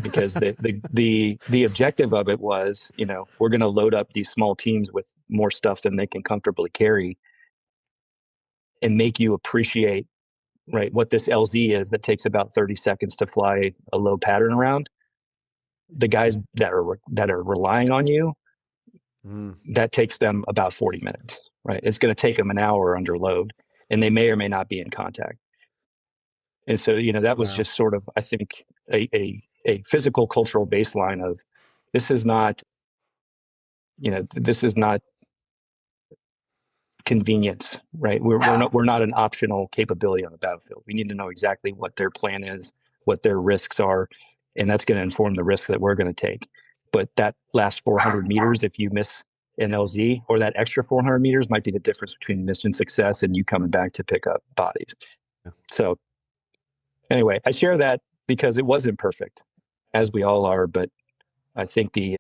because the objective of it was, we're going to load up these small teams with more stuff than they can comfortably carry and make you appreciate, right, what this LZ is that takes about 30 seconds to fly a low pattern around. The guys that are relying on you, that takes them about 40 minutes, right? It's going to take them an hour under load, and they may or may not be in contact. And so, that was just sort of, I think, a physical cultural baseline of, this is not convenience, right? We're not an optional capability on the battlefield. We need to know exactly what their plan is, what their risks are, and that's going to inform the risk that we're going to take. But that last 400 meters, if you miss an LZ, or that extra 400 meters, might be the difference between mission success and you coming back to pick up bodies. Yeah. So anyway, I share that because it wasn't perfect, as we all are, but I think it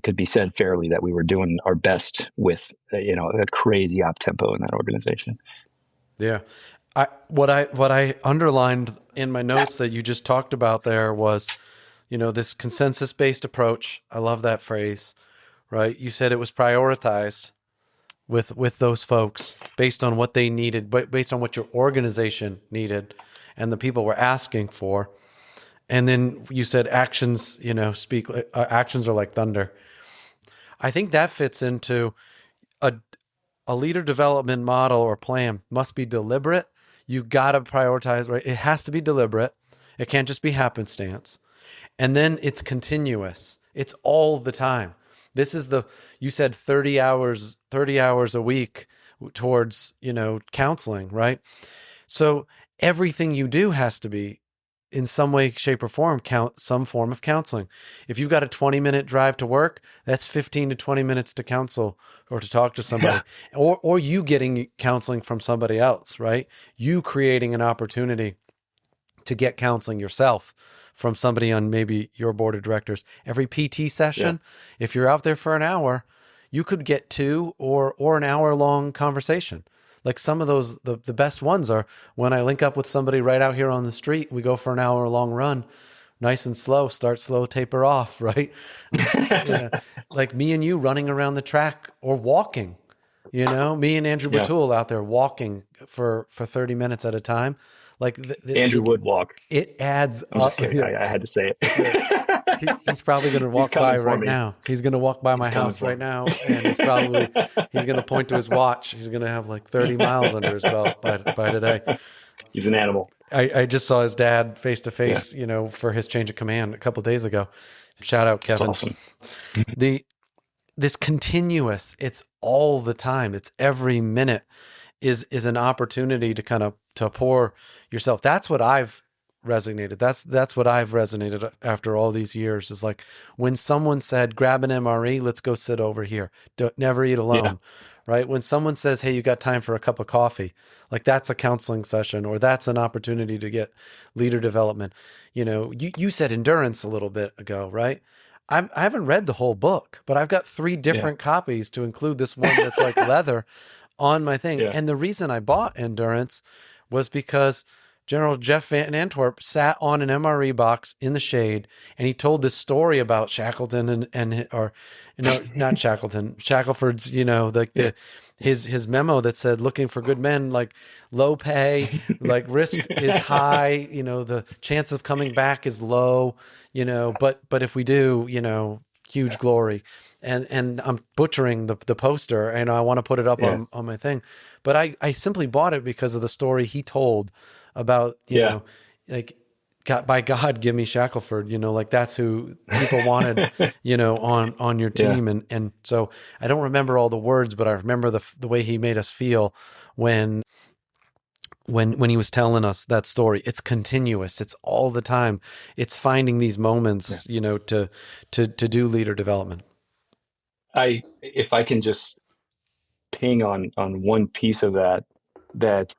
could be said fairly that we were doing our best with a crazy op tempo in that organization. Yeah. What I underlined in my notes that you just talked about there was, this consensus-based approach. I love that phrase, right? You said it was prioritized with those folks based on what they needed, but based on what your organization needed and the people were asking for. And then you said actions, actions are like thunder. I think that fits into a leader development model or plan must be deliberate. You got to prioritize, right? It has to be deliberate. It can't just be happenstance. And then it's continuous. It's all the time. This is you said 30 hours a week towards, counseling, right? So everything you do has to be in some way, shape, or form, some form of counseling. If you've got a 20-minute drive to work, that's 15 to 20 minutes to counsel or to talk to somebody, or you getting counseling from somebody else, right? You creating an opportunity to get counseling yourself from somebody on maybe your board of directors. Every PT session, if you're out there for an hour, you could get 2 or an hour-long conversation. Like some of those, the best ones are when I link up with somebody right out here on the street, we go for an hour-long run, nice and slow, start slow, taper off, right? Like me and you running around the track or walking, me and Andrew Yeah. Batul out there walking for 30 minutes at a time. Like Andrew would walk. it adds I'm just up. kidding. I had to say Yeah. it. He's probably going to He's walk coming by for right me. now. He's going to walk by He's my coming house for right me. now, and he's going to point to his watch. He's going to have like 30 miles under his belt by today. He's an animal. I just saw his dad face to Yeah. face, for his change of command a couple of days ago. Shout out, That's Kevin. awesome. This continuous, it's all the time. It's every minute is an opportunity to kind of to pour yourself. That's what I've resonated. That's what I've resonated after all these years, is like when someone said, grab an MRE, let's go sit over here. Never eat alone. Yeah. Right? When someone says, hey, you got time for a cup of coffee, like that's a counseling session, or that's an opportunity to get leader development. You said endurance a little bit ago, right? I haven't read the whole book, but I've got 3 different copies to include this one that's like leather on my thing. Yeah. And the reason I bought endurance was because General Jeff Van Antwerp sat on an MRE box in the shade, and he told this story about Shackleton not Shackleton, Shackelford's, his memo that said, looking for good men, like low pay, like risk is high, the chance of coming back is low, but if we do, huge glory. And I'm butchering the poster, and I want to put it up on my thing. But I simply bought it because of the story he told about, like, by God, give me Shackelford, like that's who people wanted, on your team. And so I don't remember all the words, but I remember the way he made us feel when he was telling us that story. It's continuous. It's all the time. It's finding these moments, to do leader development. If I can just ping on one piece of that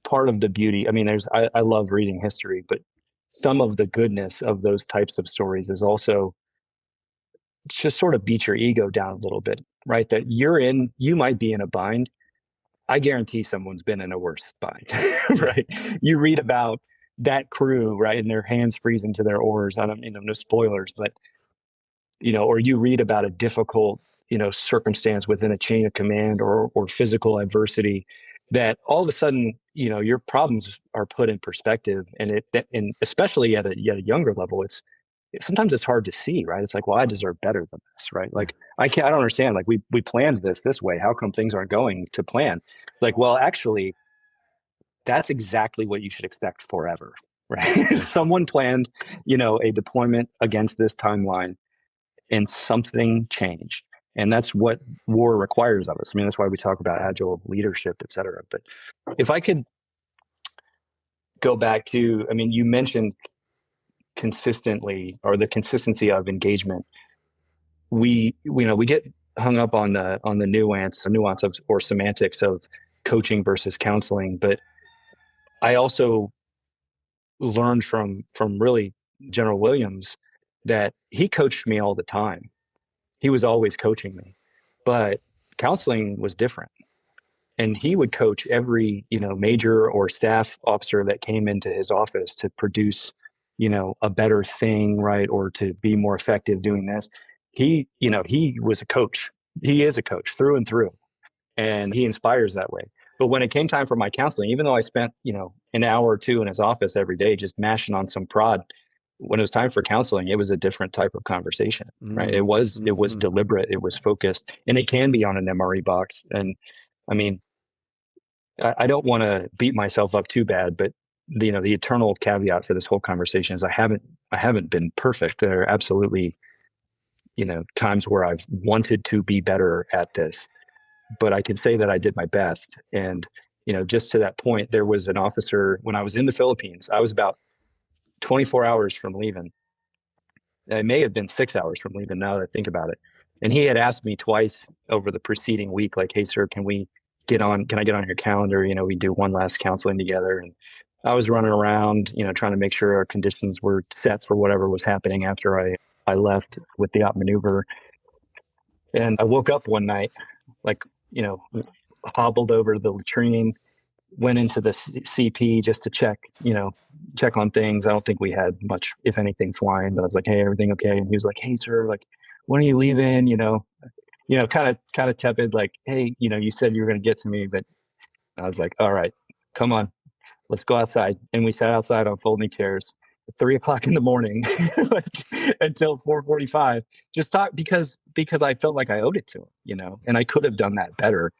part of the beauty, I mean, I love reading history, but some of the goodness of those types of stories is also just sort of beat your ego down a little bit, right? That you might be in a bind. I guarantee someone's been in a worse bind, right? You read about that crew, right, and their hands freezing to their oars. I don't, no spoilers, but or you read about a difficult, circumstance within a chain of command or physical adversity, that all of a sudden, your problems are put in perspective, and and especially at a younger level, sometimes it's hard to see, right? It's like, well, I deserve better than this, right? Like I don't understand. Like we planned this way. How come things aren't going to plan? Like, well, actually, that's exactly what you should expect forever, right? Someone planned, a deployment against this timeline, and something changed. And that's what war requires of us. I mean, that's why we talk about agile leadership, et cetera. But if I could go back to, I mean, you mentioned consistently, or the consistency of engagement. We get hung up on the nuance of, or semantics of coaching versus counseling. But I also learned from really General Williams that he coached me all the time. He was always coaching me, but counseling was different. And he would coach every, major or staff officer that came into his office to produce, a better thing, right? Or to be more effective doing this. He was a coach. He is a coach through and through, and he inspires that way. But when it came time for my counseling, even though I spent, an hour or two in his office every day, just mashing on some prod, when it was time for counseling, it was a different type of conversation, right? It was deliberate, it was focused, and it can be on an MRE box. And I mean, I don't want to beat myself up too bad, but the eternal caveat for this whole conversation is I haven't been perfect. There are absolutely, times where I've wanted to be better at this, but I can say that I did my best. And, just to that point, there was an officer when I was in the Philippines. I was about 24 hours from leaving. It may have been 6 hours from leaving now that I think about it. And he had asked me twice over the preceding week, like, hey, sir, can I get on your calendar? We do one last counseling together. And I was running around, trying to make sure our conditions were set for whatever was happening after I left with the op maneuver. And I woke up one night, like, hobbled over to the latrine, went into the CP just to check on things. I don't think we had much, if anything, flying, but I was like, hey, everything okay? And he was like, hey, sir, like, when are you leaving? Kind of tepid, like, hey, you said you were going to get to me, but I was like, all right, come on, let's go outside. And we sat outside on folding chairs at 3 o'clock in the morning until 4:45. Just talk because I felt like I owed it to him, and I could have done that better.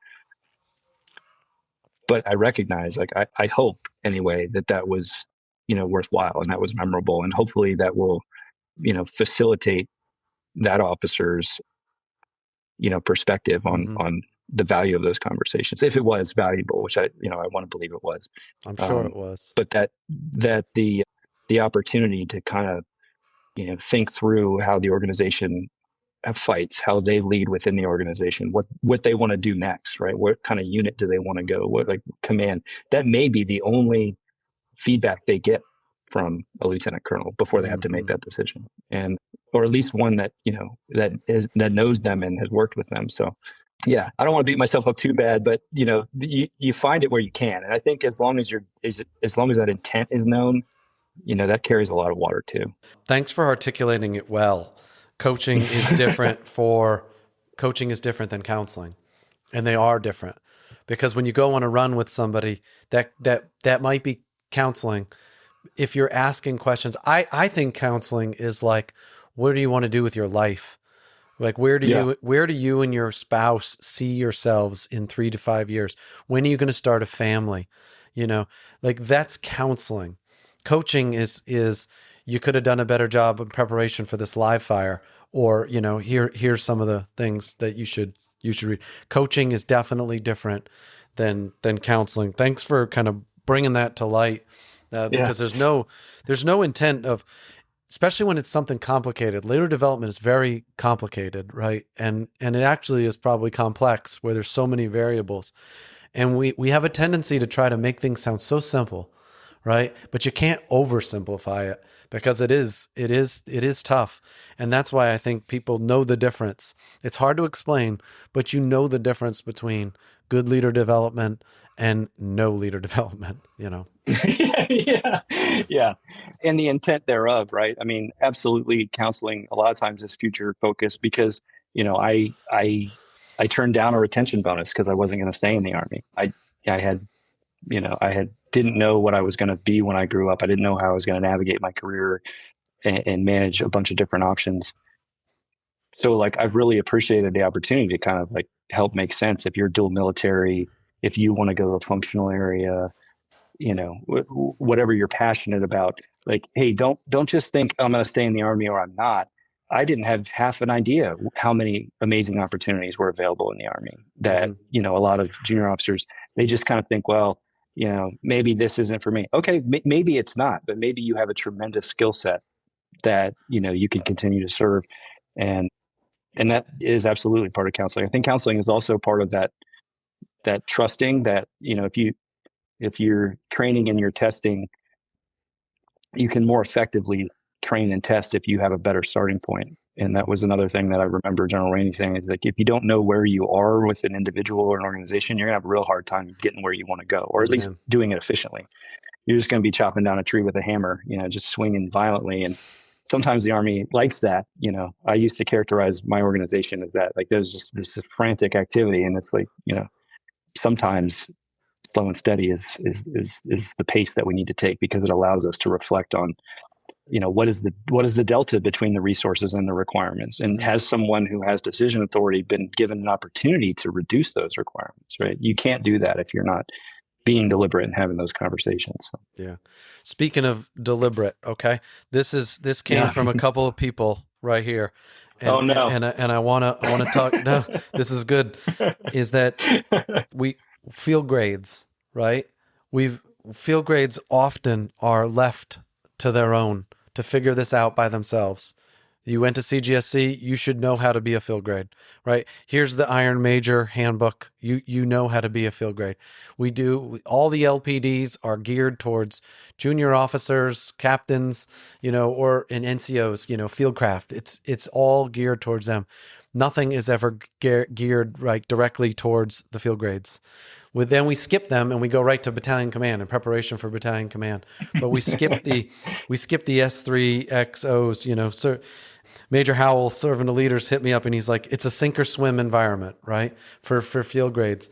But I recognize, like, I hope anyway that was, worthwhile and that was memorable. And hopefully that will, facilitate that officer's, perspective on the value of those conversations, if it was valuable, which I want to believe it was. I'm sure it was. But that the opportunity to kind of, think through how the organization fights, how they lead within the organization, what they want to do next, right? What kind of unit do they want to go? What, like, command? That may be the only feedback they get from a lieutenant colonel before they have to make that decision, or at least one that that knows them and has worked with them. So yeah, I don't want to beat myself up too bad, but you find it where you can, and I think as long as that intent is known, that carries a lot of water too. Thanks for articulating it well. Coaching is different than counseling, and they are different, because when you go on a run with somebody, that might be counseling. If you're asking questions, I think counseling is like, what do you want to do with your life? Like, where do you and your spouse see yourselves in 3 to 5 years? When are you going to start a family? Like, that's counseling. Coaching is you could have done a better job in preparation for this live fire, or, here's some of the things that you should read. Coaching is definitely different than counseling. Thanks for kind of bringing that to light, because there's no intent of, especially when it's something complicated. Leader development is very complicated, right? And it actually is probably complex, where there's so many variables. And we have a tendency to try to make things sound so simple, right? But you can't oversimplify it, because it is tough. And that's why I think people know the difference. It's hard to explain, but you know the difference between good leader development and no leader development, Yeah. And the intent thereof, right? I mean, absolutely, counseling a lot of times is future focused, because, I turned down a retention bonus because I wasn't going to stay in the Army. I didn't know what I was going to be when I grew up. I didn't know how I was going to navigate my career and manage a bunch of different options. So, like, I've really appreciated the opportunity to kind of, like, help make sense. If you're dual military, if you want to go to a functional area, whatever you're passionate about, like, hey, don't just think I'm going to stay in the Army or I'm not. I didn't have half an idea how many amazing opportunities were available in the Army that, a lot of junior officers, they just kind of think, well, maybe this isn't for me. Okay, maybe it's not, but maybe you have a tremendous skill set that, you can continue to serve. And that is absolutely part of counseling. I think counseling is also part of that trusting that, if you're training and you're testing, you can more effectively train and test if you have a better starting point. And that was another thing that I remember General Rainey saying, is like, if you don't know where you are with an individual or an organization, you're gonna have a real hard time getting where you want to go, or at least doing it efficiently. You're just going to be chopping down a tree with a hammer, just swinging violently. And sometimes the Army likes that. I used to characterize my organization as that, like, there's just this frantic activity, and it's like, sometimes slow and steady is the pace that we need to take, because it allows us to reflect on, what is the delta between the resources and the requirements, and has someone who has decision authority been given an opportunity to reduce those requirements, right? You can't do that if you're not being deliberate and having those conversations. Yeah. Speaking of deliberate, okay, this came from a couple of people right here. And, oh no! And I want to talk. No, this is good. Is that we field grades, right? Field grades often are left to their own to figure this out by themselves. You went to CGSC, you should know how to be a field grade, right? Here's the Iron Major handbook. You know how to be a field grade. All the LPDs are geared towards junior officers, captains, or in NCOs, fieldcraft. It's all geared towards them. Nothing is ever geared right directly towards the field grades. Then we skip them and we go right to battalion command in preparation for battalion command. But we skip the S3XOs. Sir, Major Howell, serving the leaders, hit me up and he's like, "It's a sink or swim environment, right? For field grades."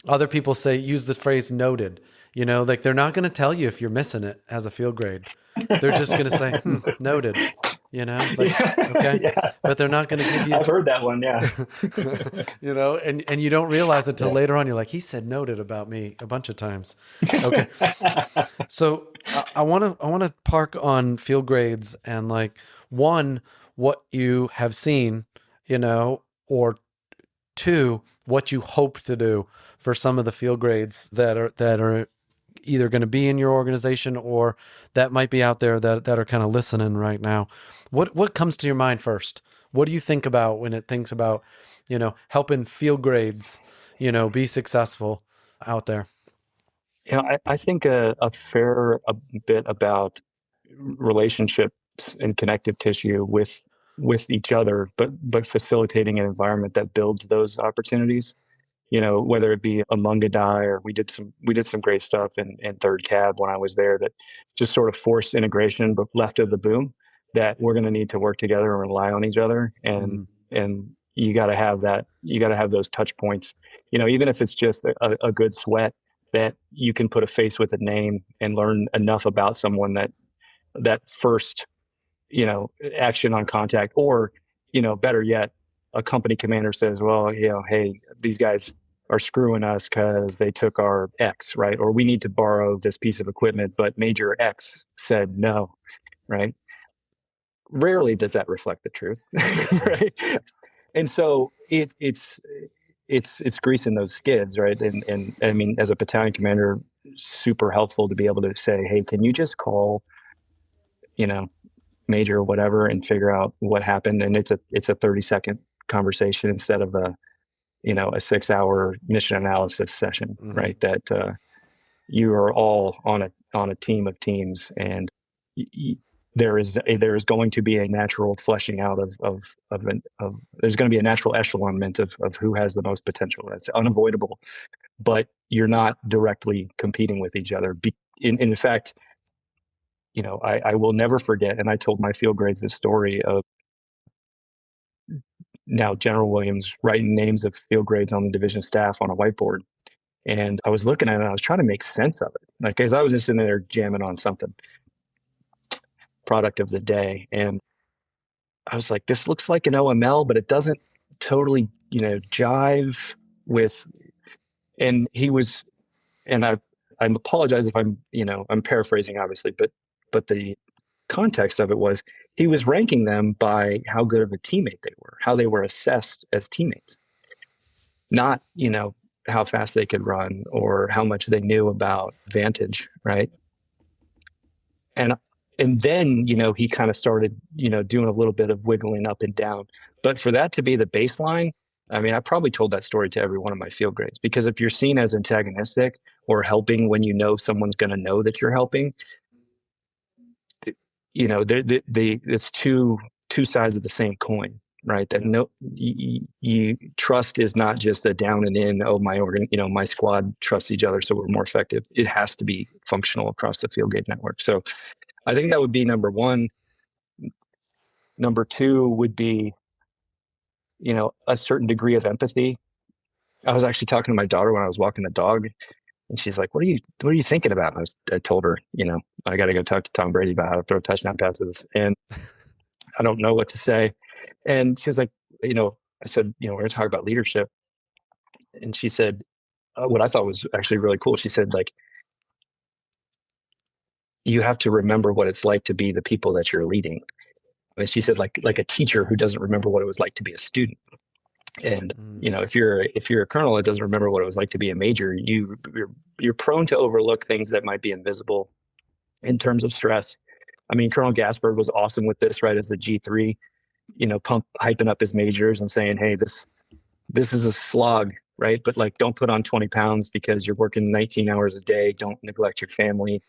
Other people use the phrase "noted." Like they're not going to tell you if you're missing it as a field grade. They're just going to say, "Noted." Okay, Yeah. but they're not going to give you. I've heard that one, yeah. And you don't realize it until later on. You're like, he said "noted" about me a bunch of times. Okay, so I want to park on field grades and like one, what you have seen, or two, what you hope to do for some of the field grades that are either going to be in your organization or that might be out there that are kind of listening right now. What comes to your mind first? What do you think about when it thinks about, helping field grades, be successful out there? I think a fair bit about relationships and connective tissue with each other, but facilitating an environment that builds those opportunities. Whether it be a Mungadai, or we did some great stuff in third cab when I was there that just sort of forced integration, but left of the boom that we're going to need to work together and rely on each other. And you got to have that, you got to have those touch points, even if it's just a good sweat that you can put a face with a name and learn enough about someone that first, action on contact, or, better yet, a company commander says, well, hey, these guys are screwing us because they took our X, right? Or we need to borrow this piece of equipment, but Major X said no, right? Rarely does that reflect the truth, right? And so it's greasing those skids, right? And I mean, as a battalion commander, super helpful to be able to say, hey, can you just call, Major or whatever and figure out what happened? And it's a 30-second conversation instead of a 6-hour mission analysis session, right? That you are all on a team of teams, and there is going to be a natural fleshing out of there's going to be a natural echelonment of who has the most potential. That's unavoidable, but you're not directly competing with each other. In fact, I will never forget, and I told my field grades this story of now General Williams writing names of field grades on the division staff on a whiteboard. And I was looking at it and I was trying to make sense of it. Like, cause I was just in there jamming on something, product of the day. And I was like, this looks like an OML, but it doesn't totally, jive with, and he was, and I apologize if I'm paraphrasing obviously, but the context of it was he was ranking them by how good of a teammate they were, how they were assessed as teammates, not, how fast they could run or how much they knew about Vantage, right? And then, he kind of started, doing a little bit of wiggling up and down. But for that to be the baseline, I mean, I probably told that story to every one of my field grades, because if you're seen as antagonistic or helping when someone's going to know that you're helping, it's two sides of the same coin, right? That you trust is not just a down and in. Oh, my squad trusts each other, so we're more effective. It has to be functional across the field grade network. So I think that would be number one. Number two would be, a certain degree of empathy. I was actually talking to my daughter when I was walking the dog, and she's like, what are you thinking about? And I told her, I got to go talk to Tom Brady about how to throw touchdown passes. And I don't know what to say. And she was like, I said, we're going to talk about leadership. And she said, what I thought was actually really cool. She said, like, you have to remember what it's like to be the people that you're leading. And she said, like a teacher who doesn't remember what it was like to be a student. And if you're a colonel that doesn't remember what it was like to be a major, you're prone to overlook things that might be invisible in terms of stress. I mean, Colonel Gasberg was awesome with this, right? As a G3, hyping up his majors and saying, hey, this is a slog, right? But like, don't put on 20 pounds because you're working 19 hours a day. Don't neglect your family.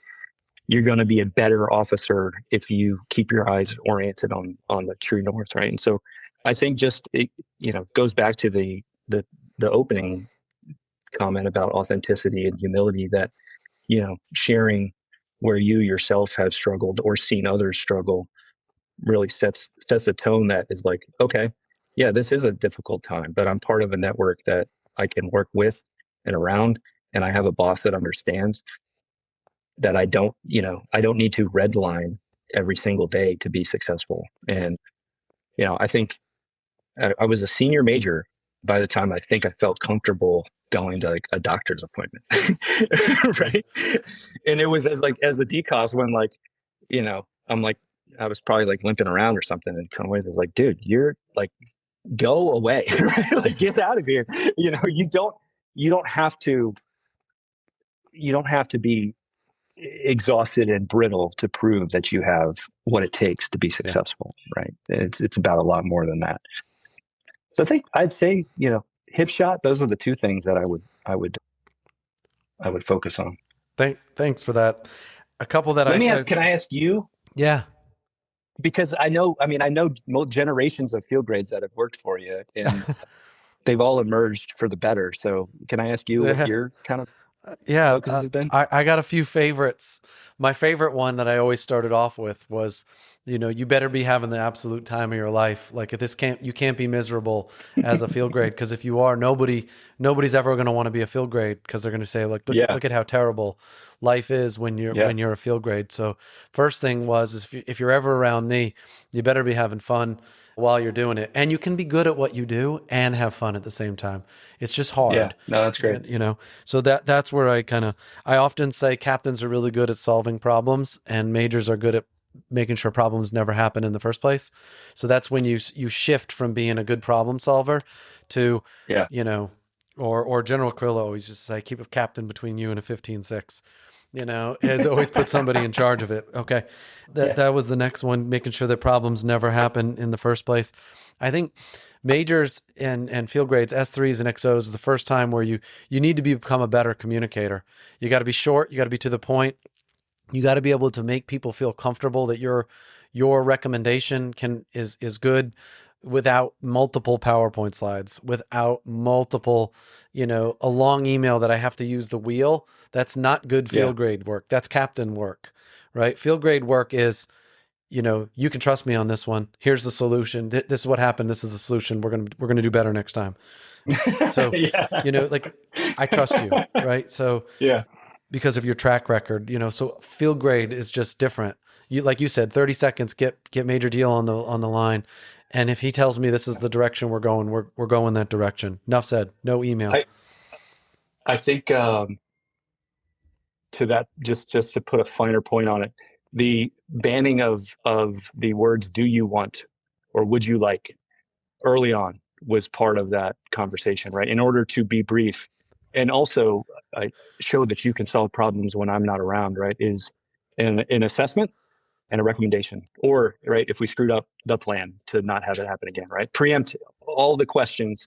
You're going to be a better officer if you keep your eyes oriented on the true north, right? And so I think just it, goes back to the opening comment about authenticity and humility, that, sharing where you yourself have struggled or seen others struggle really sets a tone that is like, okay, yeah, this is a difficult time, but I'm part of a network that I can work with and around, and I have a boss that understands that I don't need to redline every single day to be successful. And, I think I was a senior major by the time I think I felt comfortable going to like a doctor's appointment. Right. And it was as a decos when I'm like, I was probably like limping around or something, and Conway's was like, dude, you're like, go away. Right? Like, get out of here. You don't have to be exhausted and brittle to prove that you have what it takes to be successful. Right. It's about a lot more than that. So I'd say, hip shot, those are the two things that I would focus on. Thanks for that. A couple that can I ask you? Yeah. Because I know generations of field grades that have worked for you, and they've all emerged for the better. So can I ask you what your kind of focus has been? I got a few favorites. My favorite one that I always started off with was, you better be having the absolute time of your life. Like, you can't be miserable as a field grade, because if you are, nobody's ever going to want to be a field grade, because they're going to say, look at how terrible life is when you're a field grade. So first thing was, if you're ever around me, you better be having fun while you're doing it. And you can be good at what you do and have fun at the same time. It's just hard. Yeah, no, that's great. So that's where I often say captains are really good at solving problems, and majors are good at making sure problems never happen in the first place. So that's when you shift from being a good problem solver to, or General Krillo always just say, keep a captain between you and a 15-6. Has always put somebody in charge of it. Okay. That was the next one, making sure that problems never happen in the first place. I think majors and field grades, S3s and XOs, is the first time where you need to become a better communicator. You got to be short. You got to be to the point. You got to be able to make people feel comfortable that your recommendation is good, without multiple PowerPoint slides, without multiple, a long email that I have to use the wheel. That's not good field grade work. That's captain work, right? Field grade work is, you can trust me on this one. Here's the solution. This is what happened. This is the solution. We're going to do better next time. So, like, I trust you, right? So, because of your track record, so field grade is just different. Like you said, 30 seconds, get Major Deal on the line. And if he tells me this is the direction we're going, we're going that direction. Enough said. No email. I think to that, just to put a finer point on it, the banning of the words "do you want" or "would you like" early on was part of that conversation, right? In order to be brief, and also show that you can solve problems when I'm not around, right? Is an assessment and a recommendation, or right, if we screwed up, the plan to not have it happen again, right? Preempt all the questions.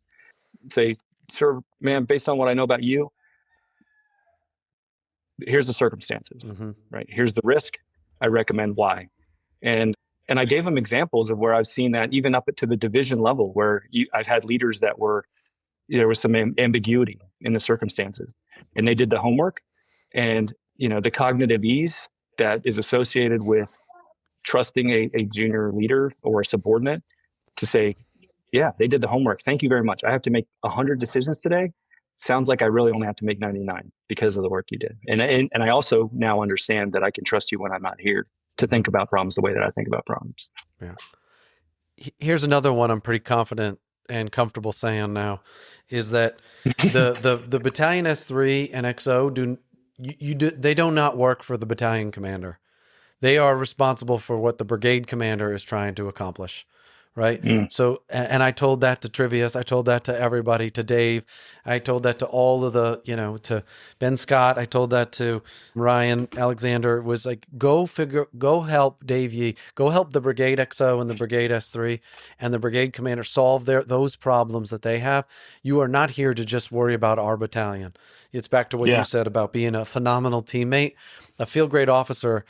Say, sir, ma'am, based on what I know about you, here's the circumstances, right? Here's the risk. I recommend why. And I gave them examples of where I've seen that even up to the division level, where I've had leaders that there was some ambiguity in the circumstances, and they did the homework, and the cognitive ease that is associated with trusting a junior leader or a subordinate to say, yeah, they did the homework. Thank you very much. I have to make 100 decisions today. Sounds like I really only have to make 99 because of the work you did. And I also now understand that I can trust you when I'm not here to think about problems the way that I think about problems. Yeah. Here's another one I'm pretty confident and comfortable saying now, is that the battalion S3 and XO they do not work for the battalion commander. They are responsible for what the brigade commander is trying to accomplish, right? So, and I told that to Trivius. I told that to everybody, to Dave. I told that to all of to Ben Scott. I told that to Ryan Alexander. It was like, go help Dave Yee. Go help the Brigade XO and the Brigade S3 and the brigade commander solve those problems that they have. You are not here to just worry about our battalion. It's back to what you said about being a phenomenal teammate. A field grade officer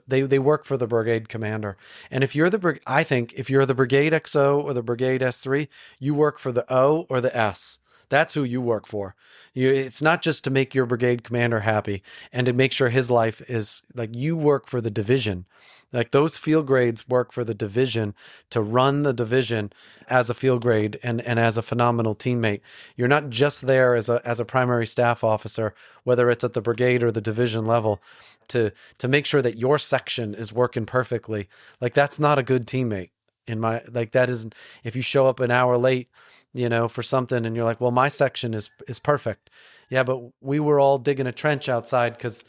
they work for the brigade commander. And if you're I think if you're the Brigade XO or the Brigade S3, you work for the O or the S. That's who you work for. It's not just to make your brigade commander happy and to make sure his life is like, you work for the division. Like those field grades work for the division to run the division as a field grade and as a phenomenal teammate. You're not just there as a primary staff officer, whether it's at the brigade or the division level, to make sure that your section is working perfectly. Like that's not a good teammate in my, like that isn't, if you show up an hour late, for something and you're like, well, my section is perfect. Yeah, but we were all digging a trench outside because,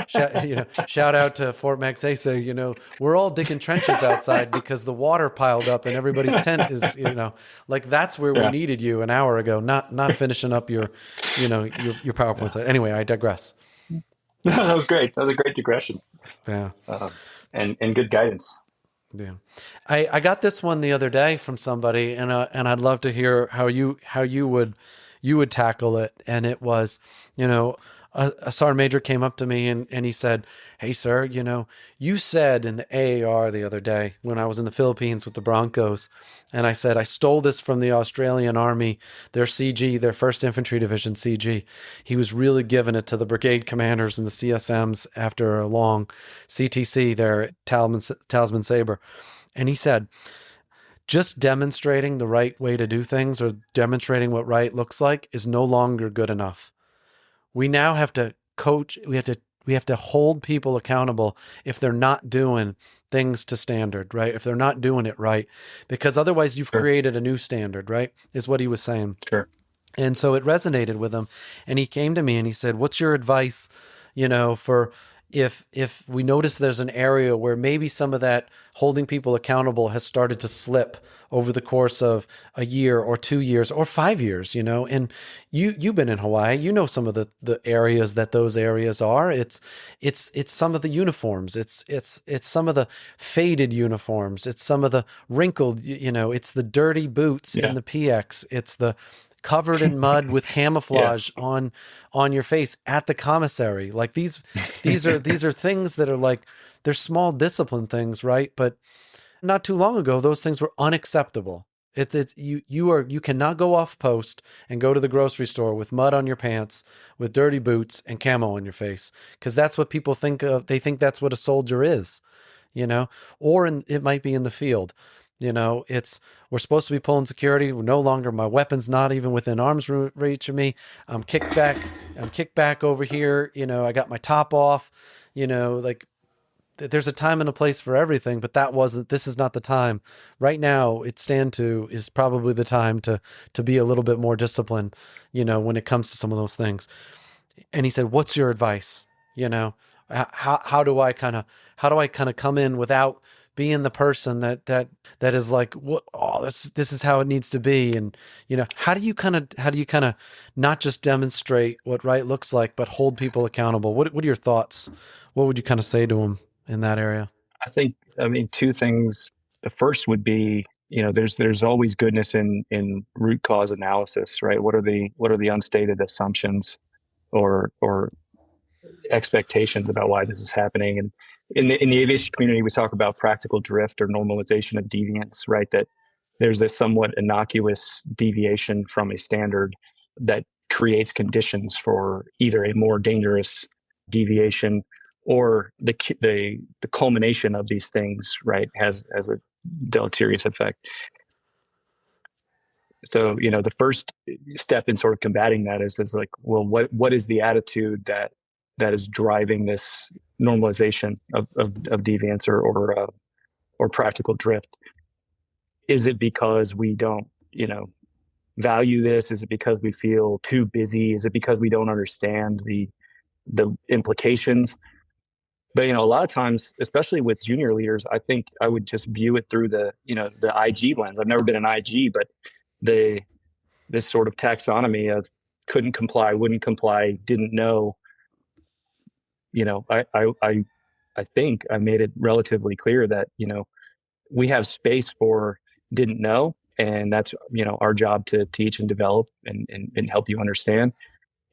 shout out to Fort Magsaysay, we're all digging trenches outside because the water piled up and everybody's tent is, like that's where we needed you an hour ago, not finishing up your PowerPoint site. Anyway, I digress. That was great. That was a great digression. Yeah. And good guidance. Yeah. I got this one the other day from somebody and I'd love to hear how you would tackle it. And it was, a sergeant major came up to me and he said, "Hey sir, you said in the AAR the other day when I was in the Philippines with the Broncos," and I said, "I stole this from the Australian Army, their CG, their 1st Infantry Division CG. He was really giving it to the brigade commanders and the CSMs after a long CTC, their Talisman Sabre." And he said, "Just demonstrating the right way to do things or demonstrating what right looks like is no longer good enough. We now have to coach, we have to hold people accountable if they're not doing things to standard, right? If they're not doing it right, because otherwise you've created a new standard, right?" Is what he was saying. Sure. And so it resonated with him. And he came to me and he said, "What's your advice, for if we notice there's an area where maybe some of that holding people accountable has started to slip over the course of a year or 2 years or 5 years, and you've been in Hawaii, some of the areas that those areas are. It's some of the uniforms. It's some of the faded uniforms. It's some of the wrinkled, it's the dirty boots in the PX. It's the covered in mud with camouflage on your face at the commissary. Like these are things that are like, they're small discipline things, right? But not too long ago, those things were unacceptable. You cannot go off post and go to the grocery store with mud on your pants, with dirty boots and camo on your face, because that's what people think of. They think that's what a soldier is, or it might be in the field. We're supposed to be pulling security. We're no longer, my weapon's not even within arm's reach of me. I'm kicked back over here. I got my top off, like there's a time and a place for everything, but this is not the time right now. Is probably the time to be a little bit more disciplined, when it comes to some of those things. And he said, "What's your advice? How do I kind of come in without being the person that is like, what? Oh, this is how it needs to be." And how do you kind of not just demonstrate what right looks like, but hold people accountable? What are your thoughts? What would you kind of say to them in that area? I mean, two things. The first would be, there's always goodness in root cause analysis, right? What are the unstated assumptions or expectations about why this is happening? And in the aviation community, we talk about practical drift or normalization of deviance, right? That there's a somewhat innocuous deviation from a standard that creates conditions for either a more dangerous deviation or the culmination of these things, right, has a deleterious effect. So, the first step in sort of combating that is like, well, what is the attitude that is driving this normalization of deviance or practical drift? Is it because we don't, value this? Is it because we feel too busy? Is it because we don't understand the implications? But a lot of times, especially with junior leaders, I think I would just view it through the IG lens. I've never been an IG, but this sort of taxonomy of couldn't comply, wouldn't comply, didn't know. I think I made it relatively clear that we have space for didn't know, and that's our job to teach and develop and help you understand.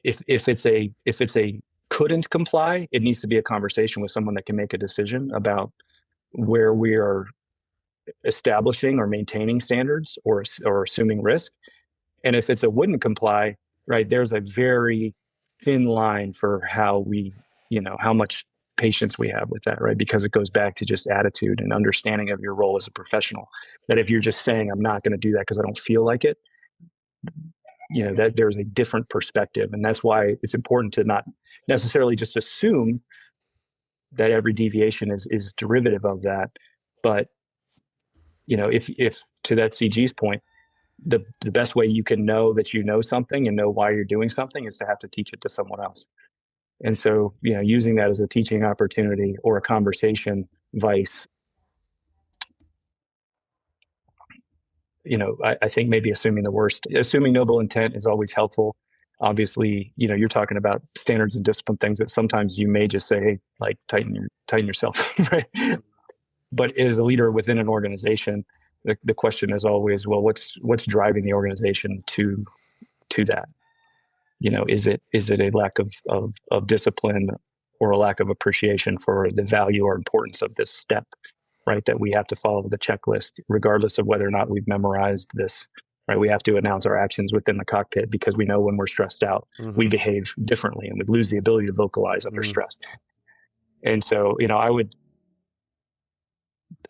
If it's a couldn't comply, it needs to be a conversation with someone that can make a decision about where we are establishing or maintaining standards or assuming risk. And if it's a wouldn't comply, right, there's a very thin line for how we, how much patience we have with that, right? Because it goes back to just attitude and understanding of your role as a professional. That if you're just saying, I'm not going to do that because I don't feel like it, that there's a different perspective. And that's why it's important to not necessarily just assume that every deviation is derivative of that. But, if to that CG's point, the best way you can know that you know something and know why you're doing something is to have to teach it to someone else. And so, using that as a teaching opportunity or a conversation vice, I think maybe assuming the worst, assuming noble intent is always helpful. Obviously, you're talking about standards and discipline things that sometimes you may just say, hey, like tighten yourself, right? But as a leader within an organization, the question is always, well, what's driving the organization to that? Is it a lack of discipline or a lack of appreciation for the value or importance of this step, right? That we have to follow the checklist, regardless of whether or not we've memorized this, right? We have to announce our actions within the cockpit because we know when we're stressed out, we behave differently and we lose the ability to vocalize under stress. And so,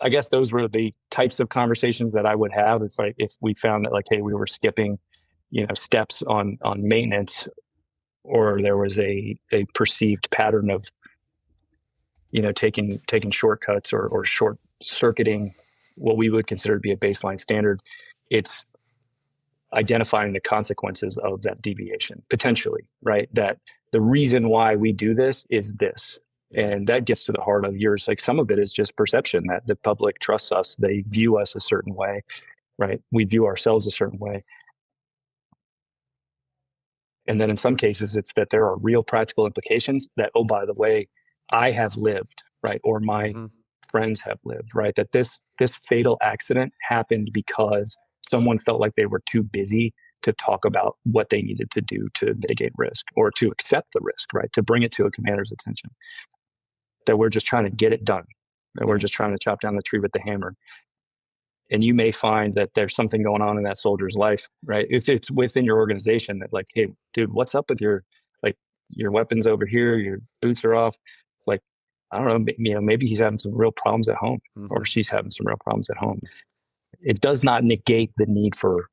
I guess those were the types of conversations that I would have if we found that, like, hey, we were skipping, steps on maintenance, or there was a perceived pattern of, taking shortcuts or short circuiting what we would consider to be a baseline standard. It's identifying the consequences of that deviation potentially, right? That the reason why we do this is this. And that gets to the heart of yours. Like, some of it is just perception that the public trusts us. They view us a certain way, right? We view ourselves a certain way. And then in some cases, it's that there are real practical implications that, oh, by the way, I have lived, right? Or my friends have lived, right? That this fatal accident happened because someone felt like they were too busy to talk about what they needed to do to mitigate risk or to accept the risk, right? To bring it to a commander's attention. That we're just trying to get it done. That we're just trying to chop down the tree with the hammer. And you may find that there's something going on in that soldier's life, right? If it's within your organization that, like, hey, dude, what's up with your weapons over here? Your boots are off. Like, I don't know, maybe he's having some real problems at home, or she's having some real problems at home. It does not negate the need for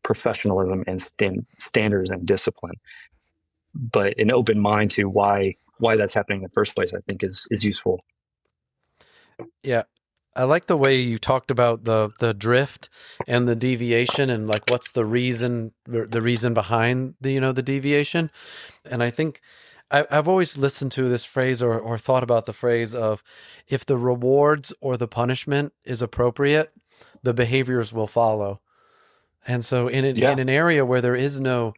professionalism and standards and discipline, but an open mind to why that's happening in the first place, I think is useful. Yeah. I like the way you talked about the drift and the deviation and, like, what's the reason behind the deviation. And I think I've always listened to this phrase or thought about the phrase of, if the rewards or the punishment is appropriate, the behaviors will follow. And so in an area where there's no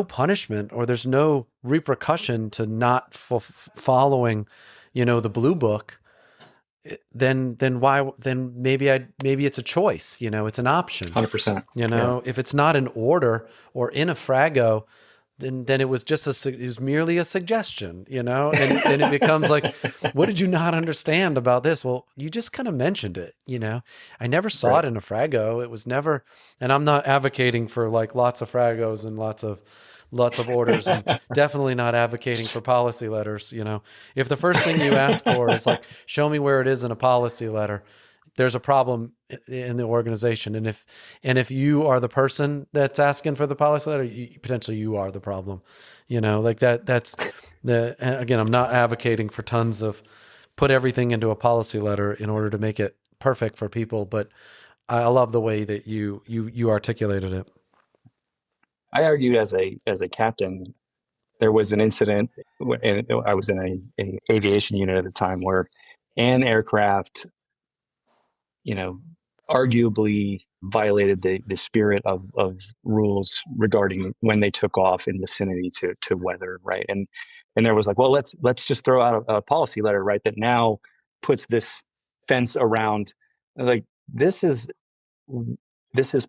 punishment or there's no repercussion to not following, the blue book, then maybe it's a choice, it's an option. 100%. If it's not an order or in a frago, then it was merely a suggestion, and it becomes like, what did you not understand about this? Well, you just kind of mentioned it, I never saw it in a frago. It was never, and I'm not advocating for, like, lots of fragos and lots of orders, and definitely not advocating for policy letters. If the first thing you ask for is, like, show me where it is in a policy letter, there's a problem in the organization. And if you are the person that's asking for the policy letter, potentially you are the problem, like that's again, I'm not advocating for tons of put everything into a policy letter in order to make it perfect for people. But I love the way that you articulated it. I argued as a captain, there was an incident, and I was in a aviation unit at the time, where an aircraft, arguably violated the spirit of rules regarding when they took off in vicinity to weather, right? And there was like, well, let's just throw out a policy letter, right, that now puts this fence around. Like, this is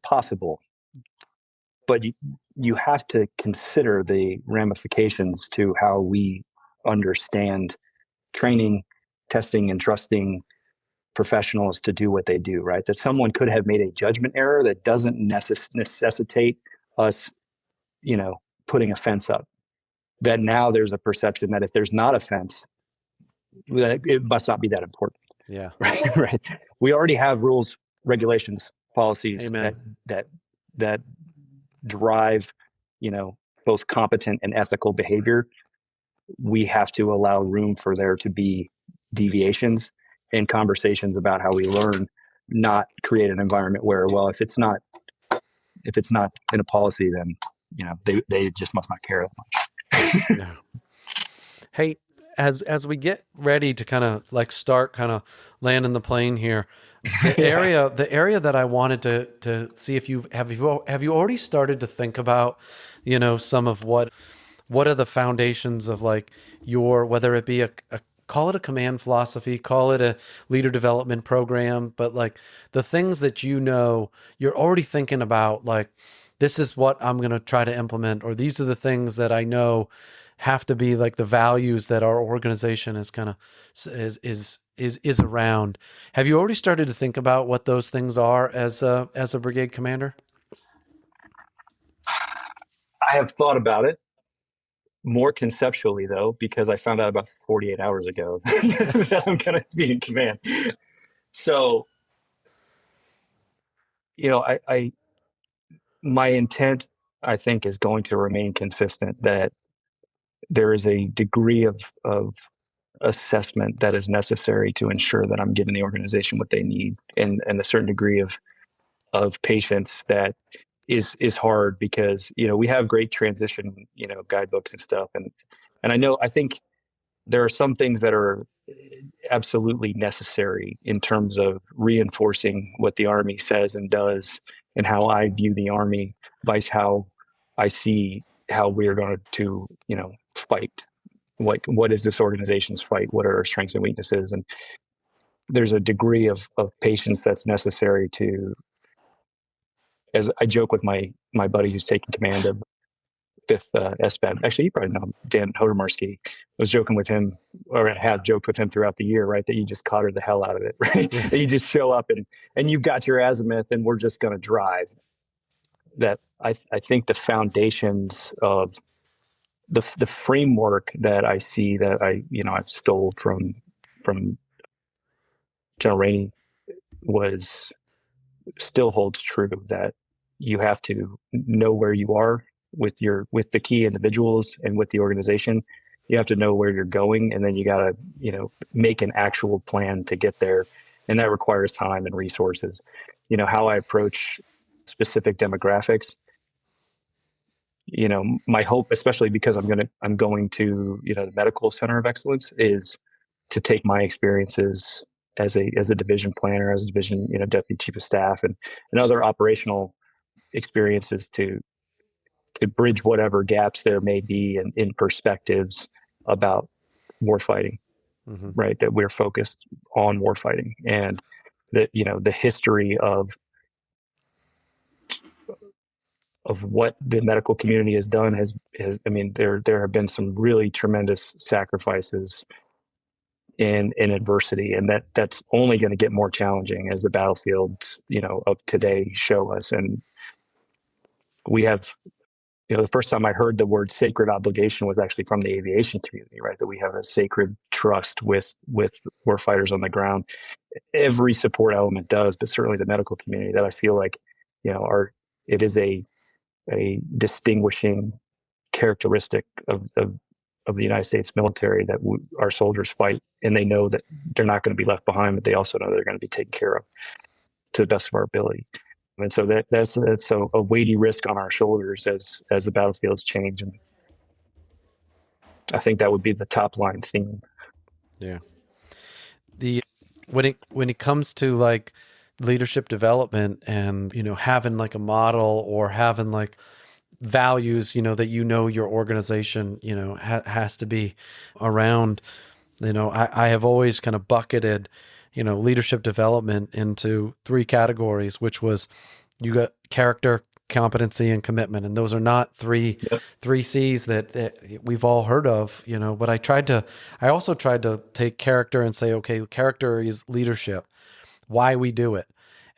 possible, but you have to consider the ramifications to how we understand training, testing, and trusting professionals to do what they do, right? That someone could have made a judgment error that doesn't necessitate us, putting a fence up. That now there's a perception that if there's not a fence, that it must not be that important. Yeah. Right. Right. We already have rules, regulations, policies Amen. that drive, both competent and ethical behavior. We have to allow room for there to be deviations and conversations about how we learn, not create an environment where, well, if it's not in a policy, then they just must not care that much. Yeah. Hey, as we get ready to kind of like start kind of landing the plane here, the area that I wanted to see if you already started to think about, some of what are the foundations of like your, whether it be a call it a command philosophy, call it a leader development program, but like the things that you're already thinking about, like this is what I'm going to try to implement, or these are the things that I know have to be like the values that our organization is kind of is around. Have you already started to think about what those things are as a brigade commander? I have thought about it more conceptually, though, because I found out about 48 hours ago that I'm going to be in command. So, my intent, I think, is going to remain consistent, that there is a degree of assessment that is necessary to ensure that I'm giving the organization what they need, and a certain degree of patience that is hard, because we have great transition guidebooks and stuff, and I think there are some things that are absolutely necessary in terms of reinforcing what the Army says and does, and how I view the Army, vice how I see how we're going to fight. What is this organization's fight? What are our strengths and weaknesses? And there's a degree of patience that's necessary to, as I joke with my buddy who's taking command of 5th SBAT. Actually, you probably know Dan Hodomarsky. I was joking with him, or I have joked with him throughout the year, right? That you just cotter the hell out of it, right? Yeah. That you just show up and you've got your azimuth, and we're just going to drive. That I think the foundations of the framework that I see, that I've stole from General Rainey, still holds true, that you have to know where you are with the key individuals and with the organization. You have to know where you're going, and then you got to make an actual plan to get there, and that requires time and resources. How I approach specific demographics. My hope, especially because I'm going to the Medical Center of Excellence, is to take my experiences as a division planner, as a division deputy chief of staff, and other operational experiences to bridge whatever gaps there may be in perspectives about warfighting. Mm-hmm. Right? That we're focused on warfighting, and that the history of what the medical community has done has there have been some really tremendous sacrifices in adversity, and that's only going to get more challenging as the battlefields of today show us. And we have the first time I heard the word sacred obligation was actually from the aviation community, right? That we have a sacred trust with warfighters on the ground. Every support element does, but certainly the medical community, that I feel like it is a distinguishing characteristic of the United States military, that our soldiers fight, and they know that they're not going to be left behind, but they also know they're going to be taken care of to the best of our ability. And so that's a weighty risk on our shoulders as the battlefields change. And I think that would be the top line theme. Yeah. When it comes to like leadership development, and having like a model, or having like values that your organization has to be around, I have always kind of bucketed leadership development into 3 categories, which was, you got character, competency, and commitment. And those are not Yep. three C's that we've all heard of, but I also tried to take character and say, okay, character is leadership, why we do it.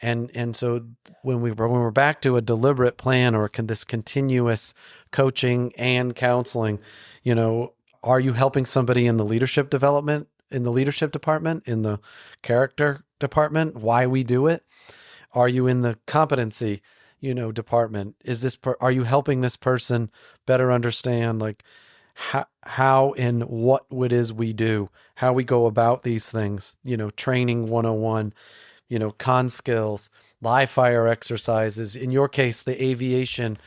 And so when we're back to a deliberate plan or this continuous coaching and counseling, are you helping somebody in the leadership development, in the leadership department, in the character department, why we do it? Are you in the competency, department? Are you helping this person better understand like how and what it is we do, how we go about these things, training 101, con skills, live fire exercises, in your case, the aviation,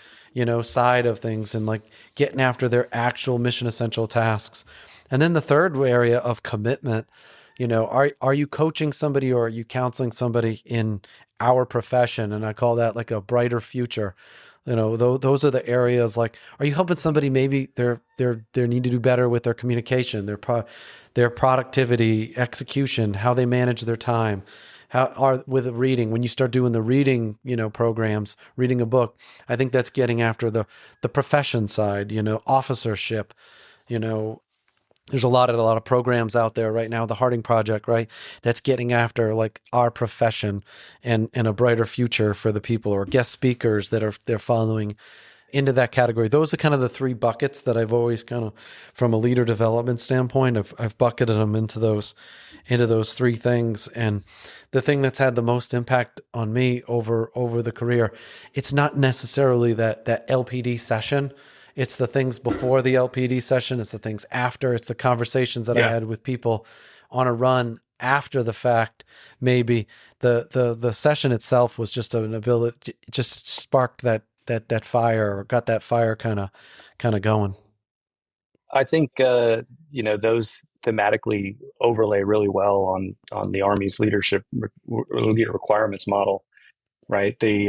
side of things, and like getting after their actual mission essential tasks. And then the third area of commitment, are you coaching somebody or are you counseling somebody in our profession? And I call that like a brighter future. Those are the areas. Like, are you helping somebody maybe they need to do better with their communication, their productivity, execution, how they manage their time, how are with reading. When you start doing the reading, programs, reading a book, I think that's getting after the profession side, officership, there's a lot of programs out there right now, the Harding Project, right? That's getting after like our profession and a brighter future for the people, or guest speakers they're following into that category. Those are kind of the three buckets that I've always kind of, from a leader development standpoint, I've bucketed them into those three things. And the thing that's had the most impact on me over the career, it's not necessarily that LPD session. It's the things before the LPD session. It's the things after. It's the conversations that I had with people on a run after the fact. Maybe the session itself was just an ability, just sparked that fire, or got that fire kind of going. I think those thematically overlay really well on the Army's leader requirements model, right? The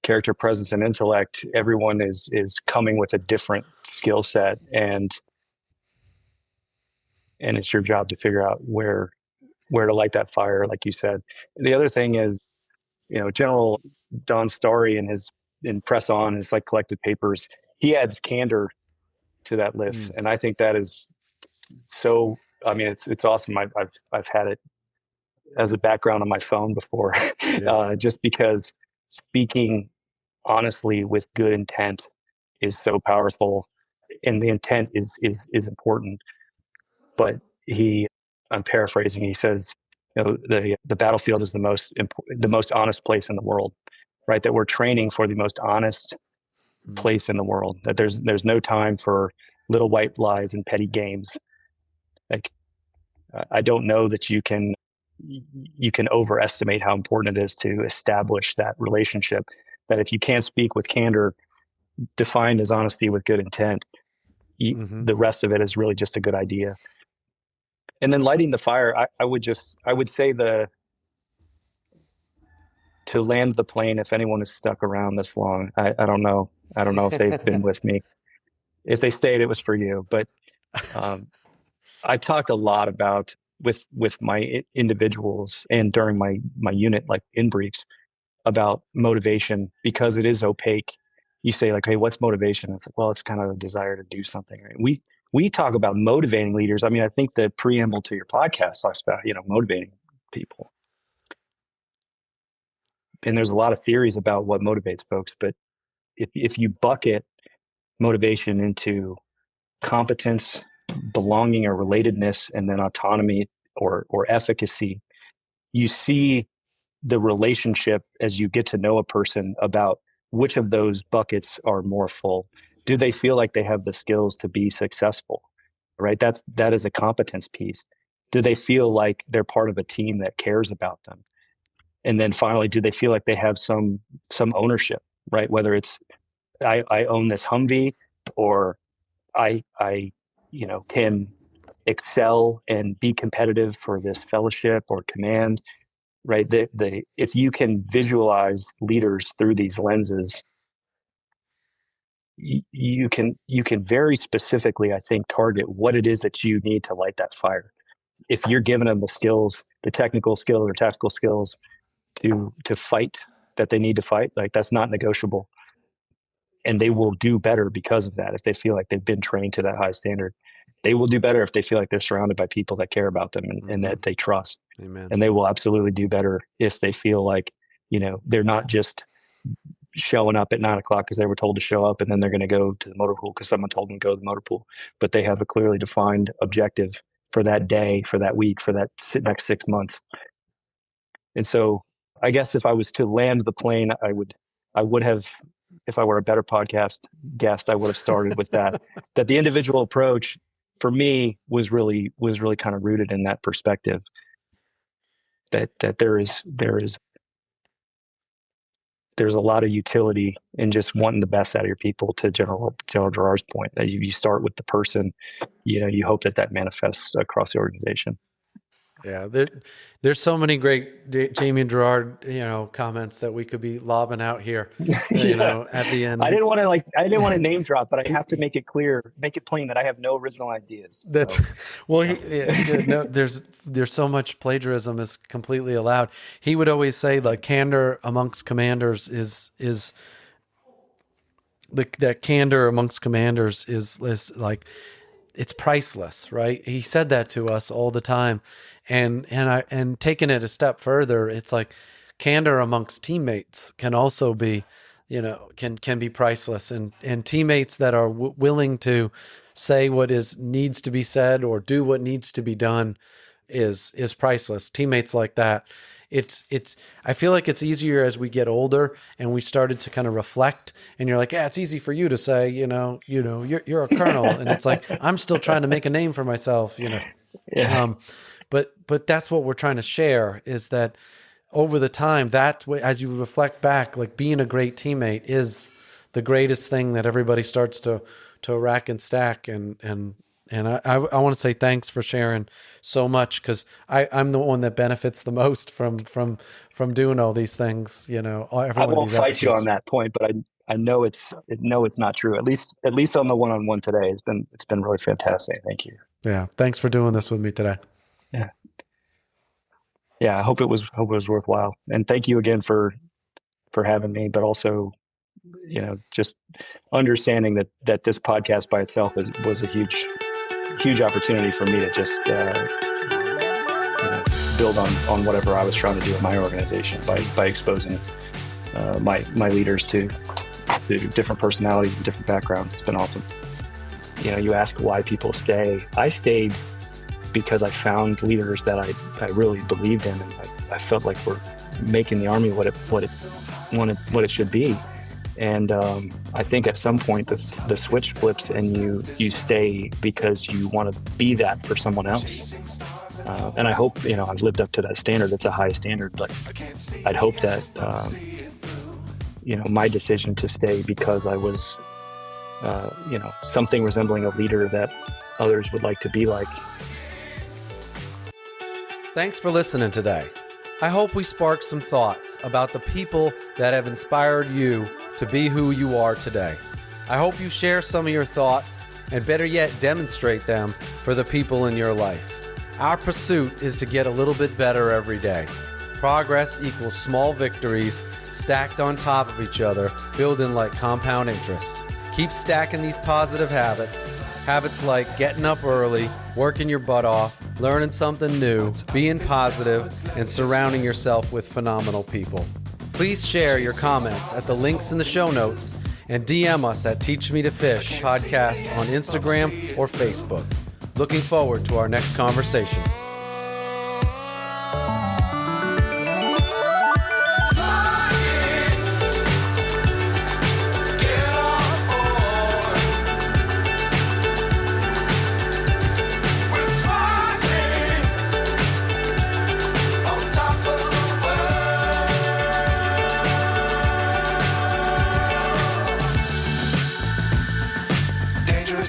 character, presence, and intellect. Everyone is coming with a different skill set, and it's your job to figure out where to light that fire, like you said. The other thing is, General Don Starry in Press On, his like collected papers, he adds candor to that list, and I think that is so. I mean, it's awesome. I've had it as a background on my phone before, just because speaking honestly with good intent is so powerful, and the intent is important. But I'm paraphrasing. He says, the battlefield is the most honest place in the world, right? That we're training for the most honest place in the world. That there's no time for little white lies and petty games. Like, I don't know that you can overestimate how important it is to establish that relationship. That if you can't speak with candor, defined as honesty with good intent, the rest of it is really just a good idea. And then lighting the fire, I would say to land the plane, if anyone is stuck around this long, I don't know if they've been with me. If they stayed, it was for you. But I talked a lot about with my individuals and during my unit, like in briefs, about motivation, because it is opaque. You say like, hey, what's motivation? It's like, well, it's kind of a desire to do something, right? We talk about motivating leaders. I mean, I think the preamble to your podcast talks about, motivating people. And there's a lot of theories about what motivates folks, but if you bucket motivation into competence, belonging or relatedness, and then autonomy or efficacy, you see the relationship as you get to know a person about which of those buckets are more full. Do they feel like they have the skills to be successful? Right? That is a competence piece. Do they feel like they're part of a team that cares about them? And then finally, do they feel like they have some ownership, right? Whether it's I own this Humvee, or I can excel and be competitive for this fellowship or command, right? If you can visualize leaders through these lenses, you can very specifically, I think, target what it is that you need to light that fire. If you're giving them the skills, the technical skills or tactical skills to fight that they need to fight, like that's not negotiable. and they will do better because of that. If they feel like they've been trained to that high standard, they will do better if they feel like they're surrounded by people that care about them and that they trust. Amen. And they will absolutely do better if they feel like, they're not just showing up at 9 o'clock because they were told to show up, and then they're going to go to the motor pool because someone told them to go to the motor pool. But they have a clearly defined objective for that day, for that week, for that next 6 months. And so I guess if I was to land the plane, I would have, if I were a better podcast guest, I would have started with that the individual approach for me was really kind of rooted in that perspective that there's a lot of utility in just wanting the best out of your people. To General Gerard's point, that you start with the person, you hope that manifests across the organization. Yeah, there's so many great Jamie and Gerard, comments that we could be lobbing out here. At the end. I didn't want to name drop, but I have to make it plain that I have no original ideas. That's there's so much plagiarism is completely allowed. He would always say like candor amongst commanders is like, it's priceless, right? He said that to us all the time. And taking it a step further, it's like candor amongst teammates can also be, can be priceless, and teammates that are willing to say what needs to be said or do what needs to be done is priceless. Teammates like that. I feel like it's easier as we get older and we started to kind of reflect, and you're like, yeah, it's easy for you to say, you're a colonel. And it's like, I'm still trying to make a name for myself, Yeah. But that's what we're trying to share, is that over the time, as you reflect back, like being a great teammate is the greatest thing that everybody starts to rack and stack. And I want to say thanks for sharing so much, because I'm the one that benefits the most from doing all these things. I won't fight you on that point, but I know it's not true. At least on the one-on-one today, it's been really fantastic. Thank you. Yeah, thanks for doing this with me today. Yeah. I hope it was worthwhile, and thank you again for having me. But also, just understanding that this podcast by itself was a huge opportunity for me to just build on whatever I was trying to do in my organization by exposing my leaders to different personalities and different backgrounds. It's been awesome. You ask why people stay. I stayed because I found leaders that I really believed in, and I felt like we're making the Army what it should be. And I think at some point the switch flips, and you stay because you want to be that for someone else. And I hope I've lived up to that standard. It's a high standard, but I'd hope that my decision to stay because I was something resembling a leader that others would like to be like. Thanks for listening today. I hope we sparked some thoughts about the people that have inspired you to be who you are today. I hope you share some of your thoughts, and better yet, demonstrate them for the people in your life. Our pursuit is to get a little bit better every day. Progress equals small victories stacked on top of each other, building like compound interest. Keep stacking these positive habits like getting up early, working your butt off, learning something new, being positive, and surrounding yourself with phenomenal people. Please share your comments at the links in the show notes, and DM us at Teach Me to Fish podcast on Instagram or Facebook. Looking forward to our next conversation.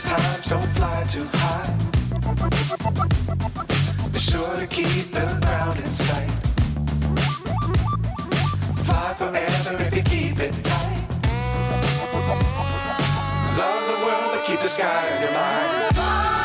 Times don't fly too high. Be sure to keep the ground in sight. Fly forever if you keep it tight. Love the world, but keep the sky on your mind.